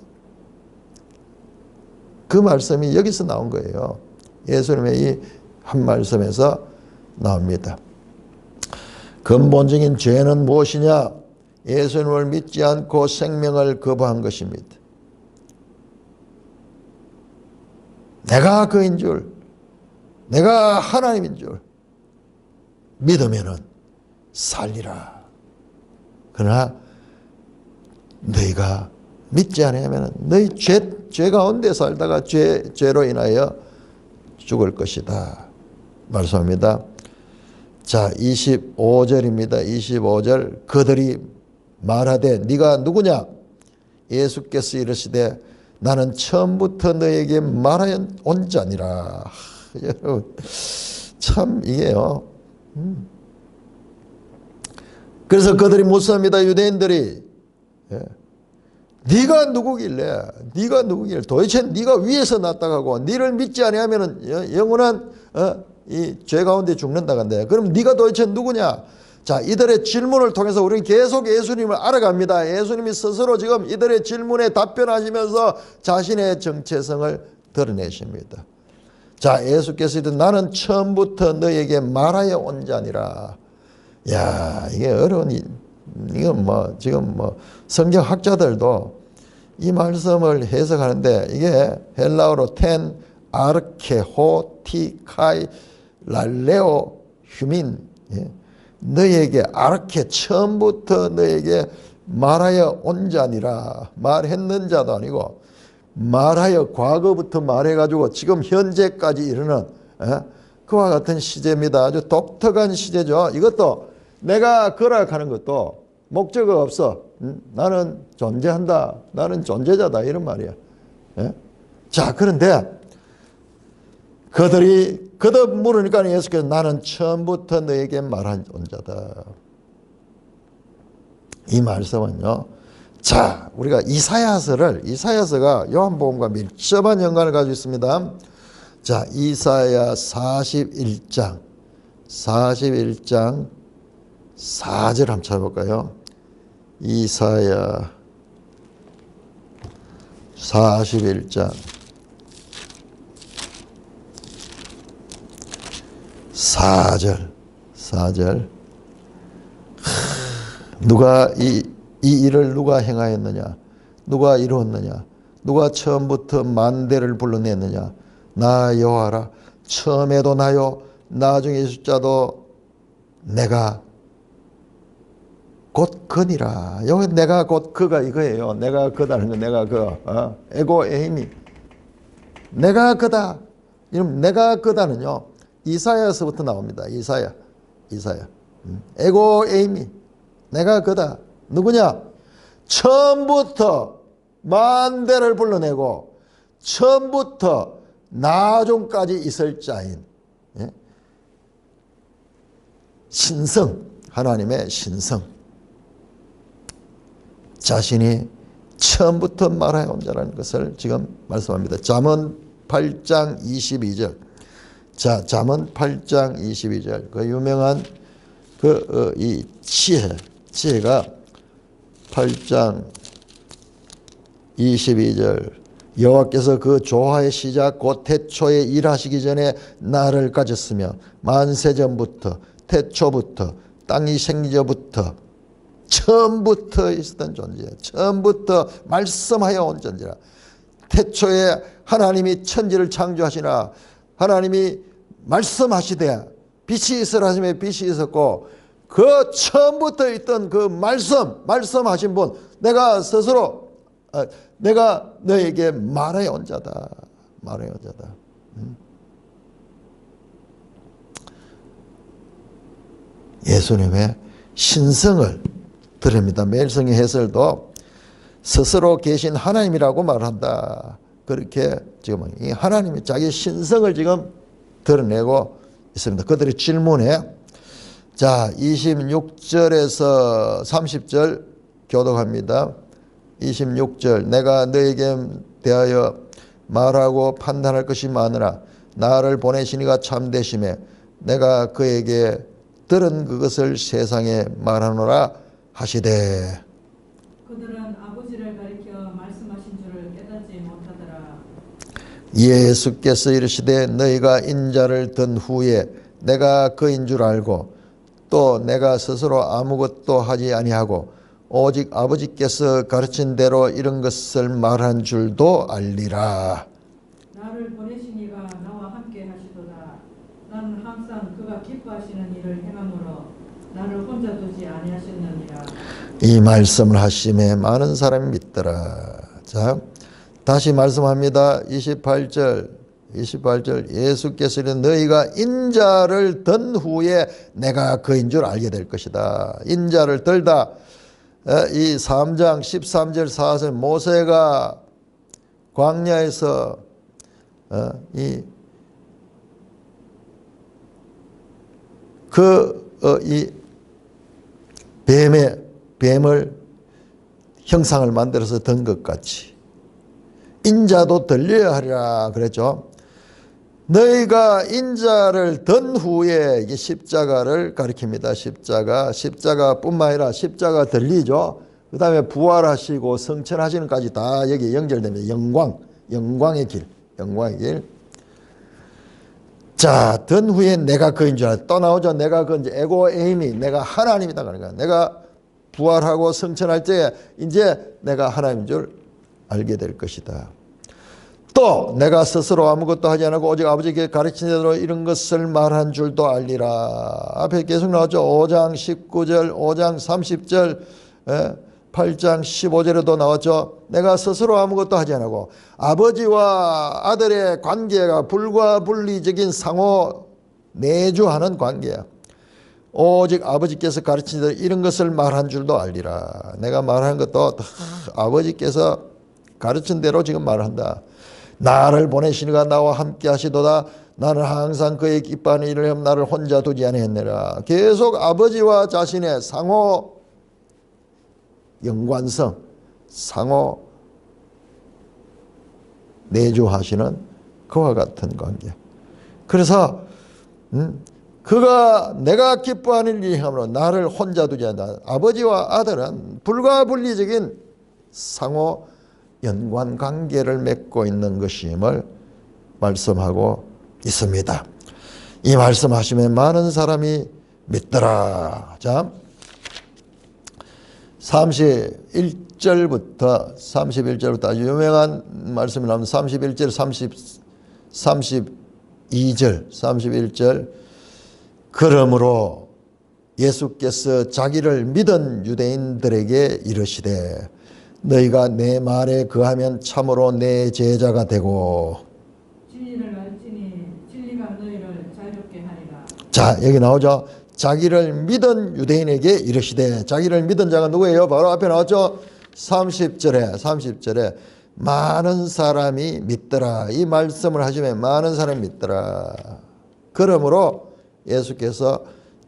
그 말씀이 여기서 나온 거예요. 예수님의 이 한 말씀에서 나옵니다. 근본적인 죄는 무엇이냐? 예수님을 믿지 않고 생명을 거부한 것입니다. 내가 그인 줄, 내가 하나님인 줄 믿으면은 살리라. 그러나 너희가 믿지 않으면 너희 죄 가운데 살다가 죄로 인하여 죽을 것이다. 말씀합니다. 자, 25절입니다. 25절. 그들이 말하되 네가 누구냐? 예수께서 이르시되 나는 처음부터 너에게 말하여 온 자니라. 여러분, 참 이게요. 그래서 그들이 묻습니다. 유대인들이. 네가 누구길래? 네가 누구길래? 도대체 네가 위에서 났다가고 네를 믿지 아니하면은 영원한 이 죄 가운데 죽는다 간대. 그럼 네가 도대체 누구냐? 자, 이들의 질문을 통해서 우리는 계속 예수님을 알아갑니다. 예수님이 스스로 지금 이들의 질문에 답변하시면서 자신의 정체성을 드러내십니다. 자, 예수께서 나는 처음부터 너에게 말하여 온 자니라. 야, 이게 어려운 이건 지금 성경학자들도 이 말씀을 해석하는데 이게 헬라어로 텐 아르케호 티카이 랄레오 휴민, 너에게 아르케 처음부터 너에게 말하여 온 자니라. 말했는 자도 아니고 말하여 과거부터 말해가지고 지금 현재까지 이르는 그와 같은 시제입니다. 아주 독특한 시제죠. 이것도 내가 거락하는 것도 목적이 없어. 나는 존재한다. 나는 존재자다. 이런 말이야. 자, 그런데 그들이 거듭 물으니까 예수께서 나는 처음부터 너에게 말한 자다. 이 말씀은요. 자, 우리가 이사야서가 요한복음과 밀접한 연관을 가지고 있습니다. 자, 이사야 41장 4절 한번 찾아볼까요? 이사야 41장 4절. 누가 이 일을 누가 행하였느냐? 누가 이루었느냐? 누가 처음부터 만대를 불러냈느냐? 나 여호와라. 처음에도 나요, 나중에 숫자도 내가 곧 그니라. 여기 내가 곧 그가 이거예요. 내가 그다는 거, 내가 그 에고 에이미. 내가 그다. 이러면 내가 그다는요. 이사야서부터 나옵니다. 이사야. 에고 에이미. 내가 그다. 누구냐? 처음부터 만대를 불러내고 처음부터 나중까지 있을 자인 신성, 하나님의 신성. 자신이 처음부터 말하여 온 자라는 것을 지금 말씀합니다. 잠언 8장 22절. 자, 잠언 8장 22절. 그 유명한 이 지혜가 8장 22절. 여호와께서 그 조화의 시작 곧 태초에 일하시기 전에 나를 가졌으며 만세전부터 태초부터 땅이 생기기 전부터 처음부터 있었던 존재야. 처음부터 말씀하여 온 존재라. 태초에 하나님이 천지를 창조하시나 하나님이 말씀하시되 빛이 있으라 하시며 빛이 있었고 그 처음부터 있던 그 말씀하신 분, 내가 스스로 내가 너에게 말하여 온 자다. 말하여 온 자다. 예수님의 신성을 드립니다. 매일성의 해설도 스스로 계신 하나님이라고 말한다. 그렇게 지금 이 하나님이 자기 신성을 지금 드러내고 있습니다. 그들의 질문에 자 26절에서 30절 교독합니다. 26절 내가 너에게 대하여 말하고 판단할 것이 많으나 나를 보내신 이가 참되심에 내가 그에게 들은 그것을 세상에 말하노라 하시되. 그들은 아버지를 가리켜 말씀하신 줄을 깨닫지 못하더라. 예수께서 이르시되 너희가 인자를 든 후에 내가 그인 줄 알고 또 내가 스스로 아무것도 하지 아니하고 오직 아버지께서 가르친 대로 이런 것을 말한 줄도 알리라. 나를 보내신 이가 나와 함께 하시도다. 나는 항상 그가 기뻐하시는 일을 행함으로 나를 혼자 두지 아니하셨느니라. 이 말씀을 하심에 많은 사람이 믿더라. 자, 다시 말씀합니다. 28절 예수께서 너희가 인자를 든 후에 내가 그인 줄 알게 될 것이다. 인자를 들다. 이 3장 13절 14절 모세가 광야에서 이 뱀을 형상을 만들어서 든 것 같이 인자도 들려야 하리라 그랬죠. 너희가 인자를 든 후에 이게 십자가를 가리킵니다. 십자가뿐만 아니라 십자가 들리죠. 그 다음에 부활하시고 성천하시는까지 다 여기 연결됩니다. 영광의 길. 자, 든 후에 내가 그인 줄 알아. 또 나오죠. 내가 그 이제 에고 에임이 내가 하나님이다. 그러니까 내가 부활하고 성천할 때 이제 내가 하나님인 줄 알게 될 것이다. 또 내가 스스로 아무것도 하지 않고 오직 아버지께 가르친 대로 이런 것을 말한 줄도 알리라. 앞에 계속 나왔죠. 5장 19절, 5장 30절, 8장 15절에도 나왔죠. 내가 스스로 아무것도 하지 않고 아버지와 아들의 관계가 불가분리적인 상호 내주하는 관계야. 오직 아버지께서 가르친 대로 이런 것을 말한 줄도 알리라. 내가 말하는 것도 아버지께서 가르친 대로 지금 말한다. 나를 보내시니가 나와 함께 하시도다. 나는 항상 그의 기뻐하는 일을 하면 나를 혼자 두지 아니했느라. 계속 아버지와 자신의 상호 연관성, 상호 내주하시는 그와 같은 관계. 그래서 그가 내가 기뻐하는 일을 함으로 나를 혼자 두지 않는다. 아버지와 아들은 불가분리적인 상호 연관 관계를 맺고 있는 것임을 말씀하고 있습니다. 이 말씀하시면 많은 사람이 믿더라. 자, 31절부터 아주 유명한 말씀이 나옵니다. 31절, 31절. 그러므로 예수께서 자기를 믿은 유대인들에게 이르시되 너희가 내 말에 거하면 참으로 내 제자가 되고 진리를 알지니 진리가 너희를 자유롭게 하리라. 자, 여기 나오죠. 자기를 믿은 유대인에게 이르시되 자기를 믿은 자가 누구예요? 바로 앞에 나왔죠. 30절에 많은 사람이 믿더라. 이 말씀을 하시면 많은 사람이 믿더라. 그러므로 예수께서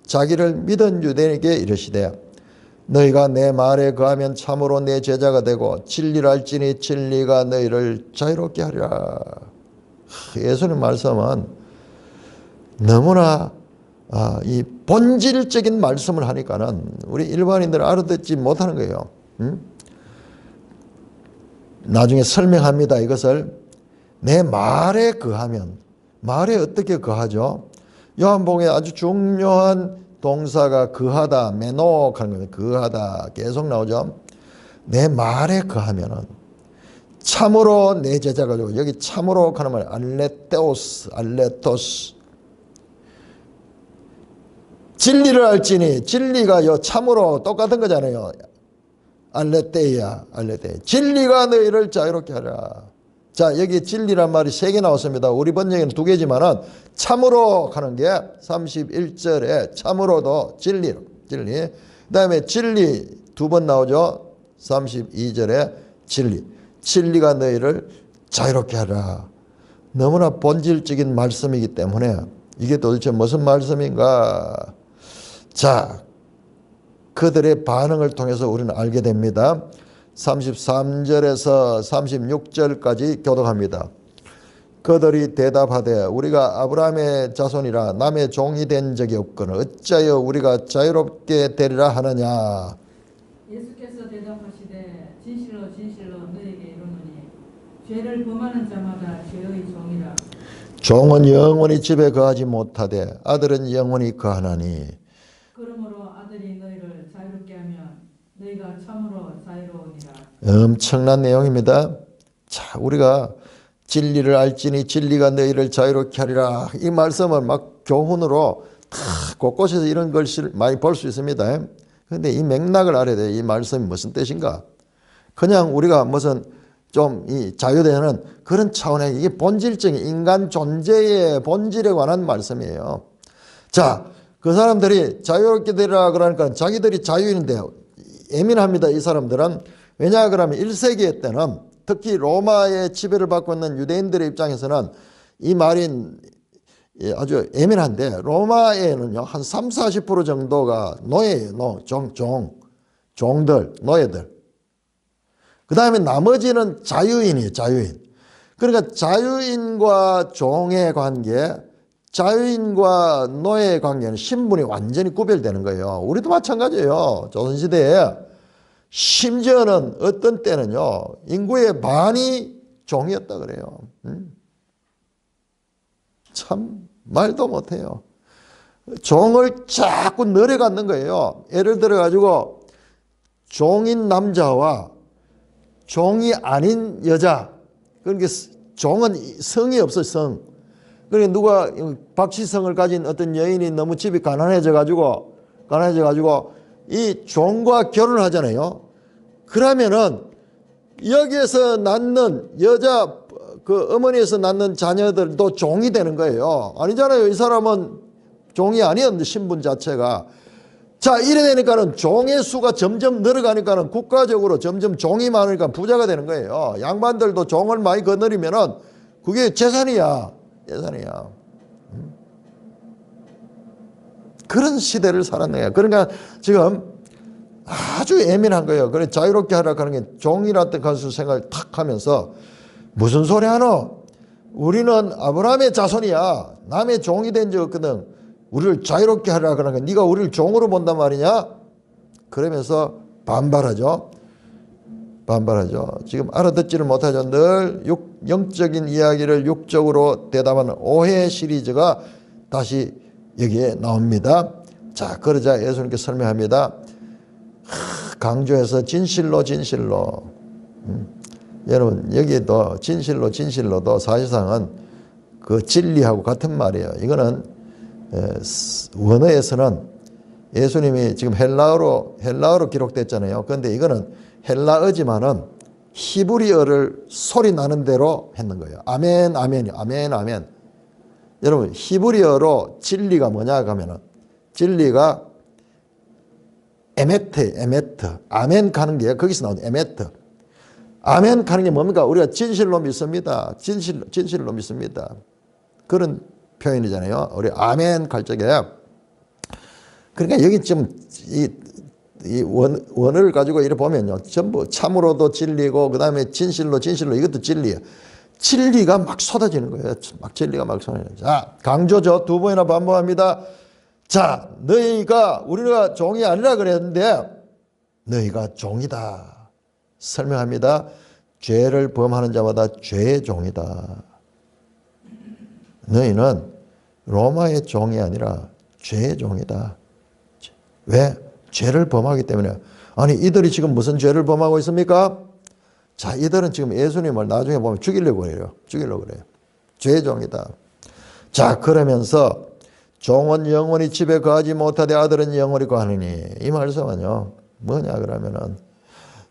자기를 믿은 유대인에게 이르시되 너희가 내 말에 거하면 참으로 내 제자가 되고 진리를 알지니 진리가 너희를 자유롭게 하리라. 예수님 말씀은 너무나 이 본질적인 말씀을 하니까는 우리 일반인들은 알아듣지 못하는 거예요. 나중에 설명합니다. 이것을 내 말에 거하면, 말에 어떻게 거하죠? 요한복음에 아주 중요한 동사가 거하다, 메노 하는 겁니다. 거하다 계속 나오죠. 내 말에 거하면은 참으로 내 제자가 되고, 여기 참으로 하는 말 알레토스. 진리를 알지니, 진리가 요 참으로 똑같은 거잖아요. 알레테이야. 진리가 너희를 자유롭게 하라. 자, 여기 진리란 말이 3개 나왔습니다. 우리 번역에는 2개지만은 참으로 하는 게 31절에 참으로도 진리. 그 다음에 진리 2번 나오죠. 32절에 진리가 너희를 자유롭게 하라. 너무나 본질적인 말씀이기 때문에 이게 도대체 무슨 말씀인가? 자, 그들의 반응을 통해서 우리는 알게 됩니다. 33절에서 36절까지 교독합니다. 그들이 대답하되 우리가 아브라함의 자손이라 남의 종이 된 적이 없거늘 어찌하여 우리가 자유롭게 되리라 하느냐. 예수께서 대답하시되 진실로 진실로 너에게 이르노니 죄를 범하는 자마다 죄의 종이라. 종은 영원히 집에 거하지 못하되 아들은 영원히 거하나니. 그러므로 아들이 너희를 자유롭게 하면 너희가 참으로 자유로우니라. 엄청난 내용입니다. 자, 우리가 진리를 알지니 진리가 너희를 자유롭게 하리라. 이 말씀은 막 교훈으로 다 곳곳에서 이런 글씨를 많이 볼 수 있습니다. 그런데 이 맥락을 알아야 돼요. 이 말씀이 무슨 뜻인가? 그냥 우리가 무슨 좀 이 자유되는 그런 차원의 이게 본질적인 인간 존재의 본질에 관한 말씀이에요. 자, 그 사람들이 자유롭게 되리라 그러니까 자기들이 자유인데 예민합니다. 이 사람들은. 왜냐 그러면 1세기 때는 특히 로마의 지배를 받고 있는 유대인들의 입장에서는 이 말이 아주 예민한데 로마에는요 한 30-40% 정도가 노예예요. 종들, 노예들. 그 다음에 나머지는 자유인이에요. 자유인. 그러니까 자유인과 종의 관계, 자유인과 노예의 관계는 신분이 완전히 구별되는 거예요. 우리도 마찬가지예요. 조선시대에 심지어는 어떤 때는요 인구의 반이 종이었다 그래요. 참 말도 못해요. 종을 자꾸 늘어갖는 거예요. 예를 들어 가지고 종인 남자와 종이 아닌 여자. 그러니까 종은 성이 없어 성. 그러니까 누가 박씨성을 가진 어떤 여인이 너무 집이 가난해져 가지고 이 종과 결혼을 하잖아요. 그러면은 여기에서 낳는 여자 그 어머니에서 낳는 자녀들도 종이 되는 거예요. 아니잖아요. 이 사람은 종이 아니었는데 신분 자체가. 자, 이래 되니까는 종의 수가 점점 늘어가니까는 국가적으로 점점 종이 많으니까 부자가 되는 거예요. 양반들도 종을 많이 거느리면은 그게 재산이야. 재산이야. 그런 시대를 살았는 거예요. 그러니까 지금 아주 예민한 거예요. 그래 자유롭게 하라고 하는 게 종이라는 가수 생각을 탁 하면서 무슨 소리 하노? 우리는 아브라함의 자손이야. 남의 종이 된 적 없거든. 우리를 자유롭게 하라고 하는 거 네가 우리를 종으로 본단 말이냐? 그러면서 반발하죠. 지금 알아듣지를 못하죠. 늘 영적인 이야기를 육적으로 대답하는 오해 시리즈가 다시 여기에 나옵니다. 자, 그러자 예수님께서 설명합니다. 강조해서 진실로 여러분 여기에도 진실로도 사실상은 그 진리하고 같은 말이에요. 이거는 원어에서는 예수님이 지금 헬라어로 기록됐잖아요. 그런데 이거는 헬라어지만은 히브리어를 소리 나는 대로 했는 거예요. 아멘. 여러분 히브리어로 진리가 뭐냐 하면은 진리가 에메트. 아멘 가는 게 거기서 나오는 에메트. 아멘 가는 게 뭡니까? 우리가 진실로 믿습니다. 진실로 믿습니다. 그런 표현이잖아요. 우리 아멘 갈 적에. 그러니까 여기 좀 이 원어를 가지고 이렇게 보면요. 전부 참으로도 진리고 그다음에 진실로 이것도 진리예요. 진리가 막 쏟아지는 거예요. 진리가 막 쏟아지는 거예요. 자, 강조죠. 2번이나 반복합니다. 자, 우리가 종이 아니라 그랬는데 너희가 종이다. 설명합니다. 죄를 범하는 자마다 죄의 종이다. 너희는 로마의 종이 아니라 죄의 종이다. 왜? 죄를 범하기 때문에. 아니 이들이 지금 무슨 죄를 범하고 있습니까? 자, 이들은 지금 예수님을 나중에 보면 죽이려고 그래요. 죄의 종이다. 자, 그러면서 종은 영원히 집에 거하지 못하되 아들은 영원히 거하느니. 이 말씀은요 뭐냐 그러면은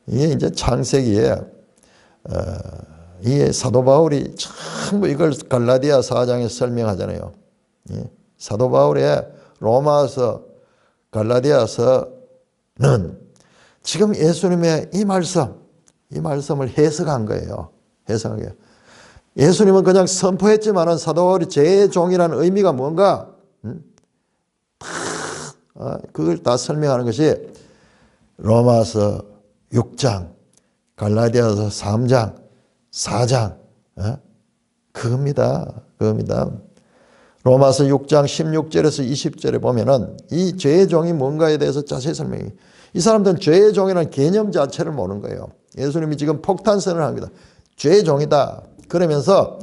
이게 이제 창세기에 이 사도 바울이 전부 이걸 갈라디아 4장에서 설명하잖아요. 사도 바울의 로마서 갈라디아서는 지금 예수님의 이 말씀을 해석한 거예요. 예수님은 그냥 선포했지만은 사도 바울이 죄의 종이라는 의미가 뭔가 그걸 다 설명하는 것이 로마서 6장 갈라디아서 3장, 4장, 그겁니다. 그겁니다. 로마서 6장 16절에서 20절에 보면은 이 죄의 종이 뭔가에 대해서 자세히 설명해요. 이 사람들은 죄의 종이라는 개념 자체를 모르는 거예요. 예수님이 지금 폭탄 선언을 합니다. 죄의 종이다. 그러면서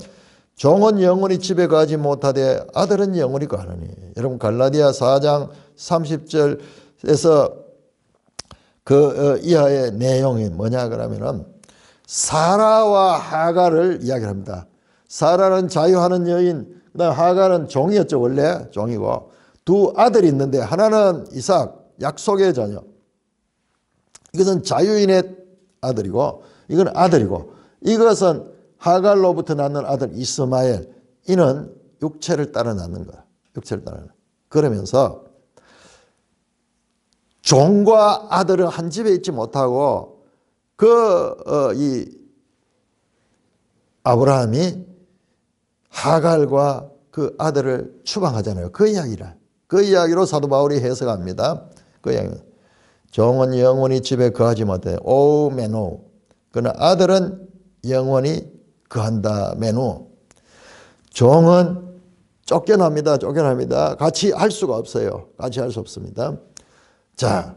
종은 영원히 집에 가지 못하되 아들은 영원히 가느니. 여러분 갈라디아 4장 30절에서 그 이하의 내용이 뭐냐 그러면은 사라와 하갈을 이야기합니다. 사라는 자유하는 여인, 그다음 하갈은 종이었죠. 원래 종이고 두 아들이 있는데 하나는 이삭, 약속의 자녀. 이것은 자유인의 아들이고 이건 아들이고 이것은 하갈로부터 낳는 아들 이스마엘. 이는 육체를 따라 낳는 거야. 육체를 따라. 그러면서 종과 아들은 한 집에 있지 못하고 이 아브라함이 하갈과 그 아들을 추방하잖아요. 그 이야기라. 그 이야기로 사도 바울이 해석합니다. 그 이야기. 종은 영원히 집에 거하지 못해. 오 메노. 그러나 아들은 영원히 거한다. 메노. 종은 쫓겨납니다. 쫓겨납니다. 같이 할 수가 없어요. 같이 할 수 없습니다. 자,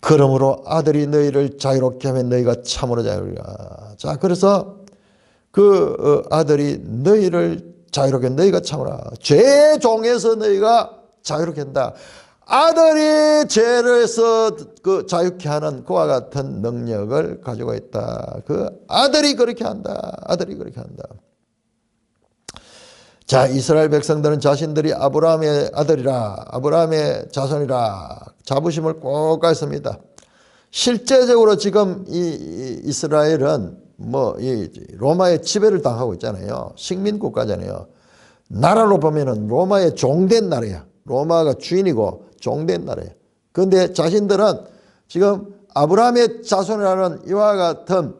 그러므로 아들이 너희를 자유롭게 하면 너희가 참으로 자유롭다. 자, 그래서 그 아들이 너희를 자유롭게 너희가 참으라. 죄의 종에서 너희가 자유롭게 한다. 아들이 죄에서 그 자유케 하는 그와 같은 능력을 가지고 있다. 그 아들이 그렇게 한다. 아들이 그렇게 한다. 자, 이스라엘 백성들은 자신들이 아브라함의 아들이라, 아브라함의 자손이라 자부심을 꼭 갖습니다. 실제적으로 지금 이 이스라엘은 이 로마의 지배를 당하고 있잖아요. 식민 국가잖아요. 나라로 보면은 로마의 종된 나라야. 로마가 주인이고 종된 나라야. 그런데 자신들은 지금 아브라함의 자손이라는 이와 같은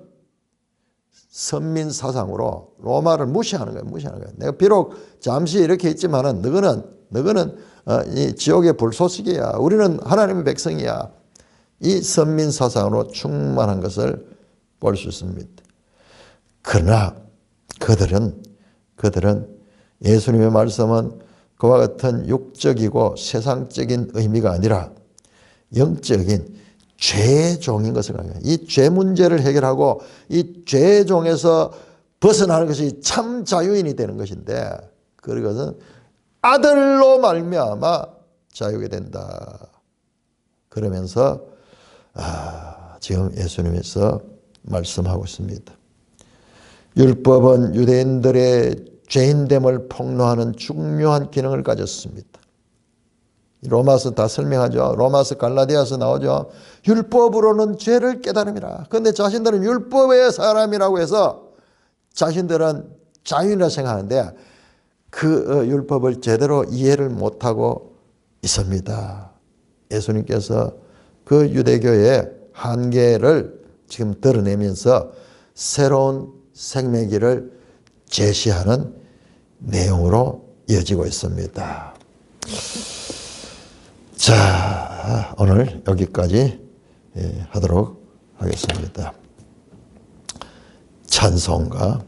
선민 사상으로 로마를 무시하는 거예요. 무시하는 거예요. 내가 비록 잠시 이렇게 있지만은 너희는 이 지옥의 불쏘시개야. 우리는 하나님의 백성이야. 이 선민 사상으로 충만한 것을 볼 수 있습니다. 그러나 그들은 예수님의 말씀은 그와 같은 육적이고 세상적인 의미가 아니라 영적인 죄의 종인 것을 알아요. 이 죄 문제를 해결하고 이 죄의 종에서 벗어나는 것이 참 자유인이 되는 것인데 그것은 아들로 말미암아 자유게 된다. 그러면서 지금 예수님께서 말씀하고 있습니다. 율법은 유대인들의 죄인됨을 폭로하는 중요한 기능을 가졌습니다. 로마서 다 설명하죠. 로마서 갈라디아서 나오죠. 율법으로는 죄를 깨달음이라. 그런데 자신들은 율법의 사람이라고 해서 자신들은 자유인이라 생각하는데 그 율법을 제대로 이해를 못하고 있습니다. 예수님께서 그 유대교의 한계를 지금 드러내면서 새로운 생명길을 제시하는 내용으로 이어지고 있습니다. 자, 오늘 여기까지 하도록 하겠습니다. 찬송가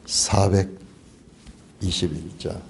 421자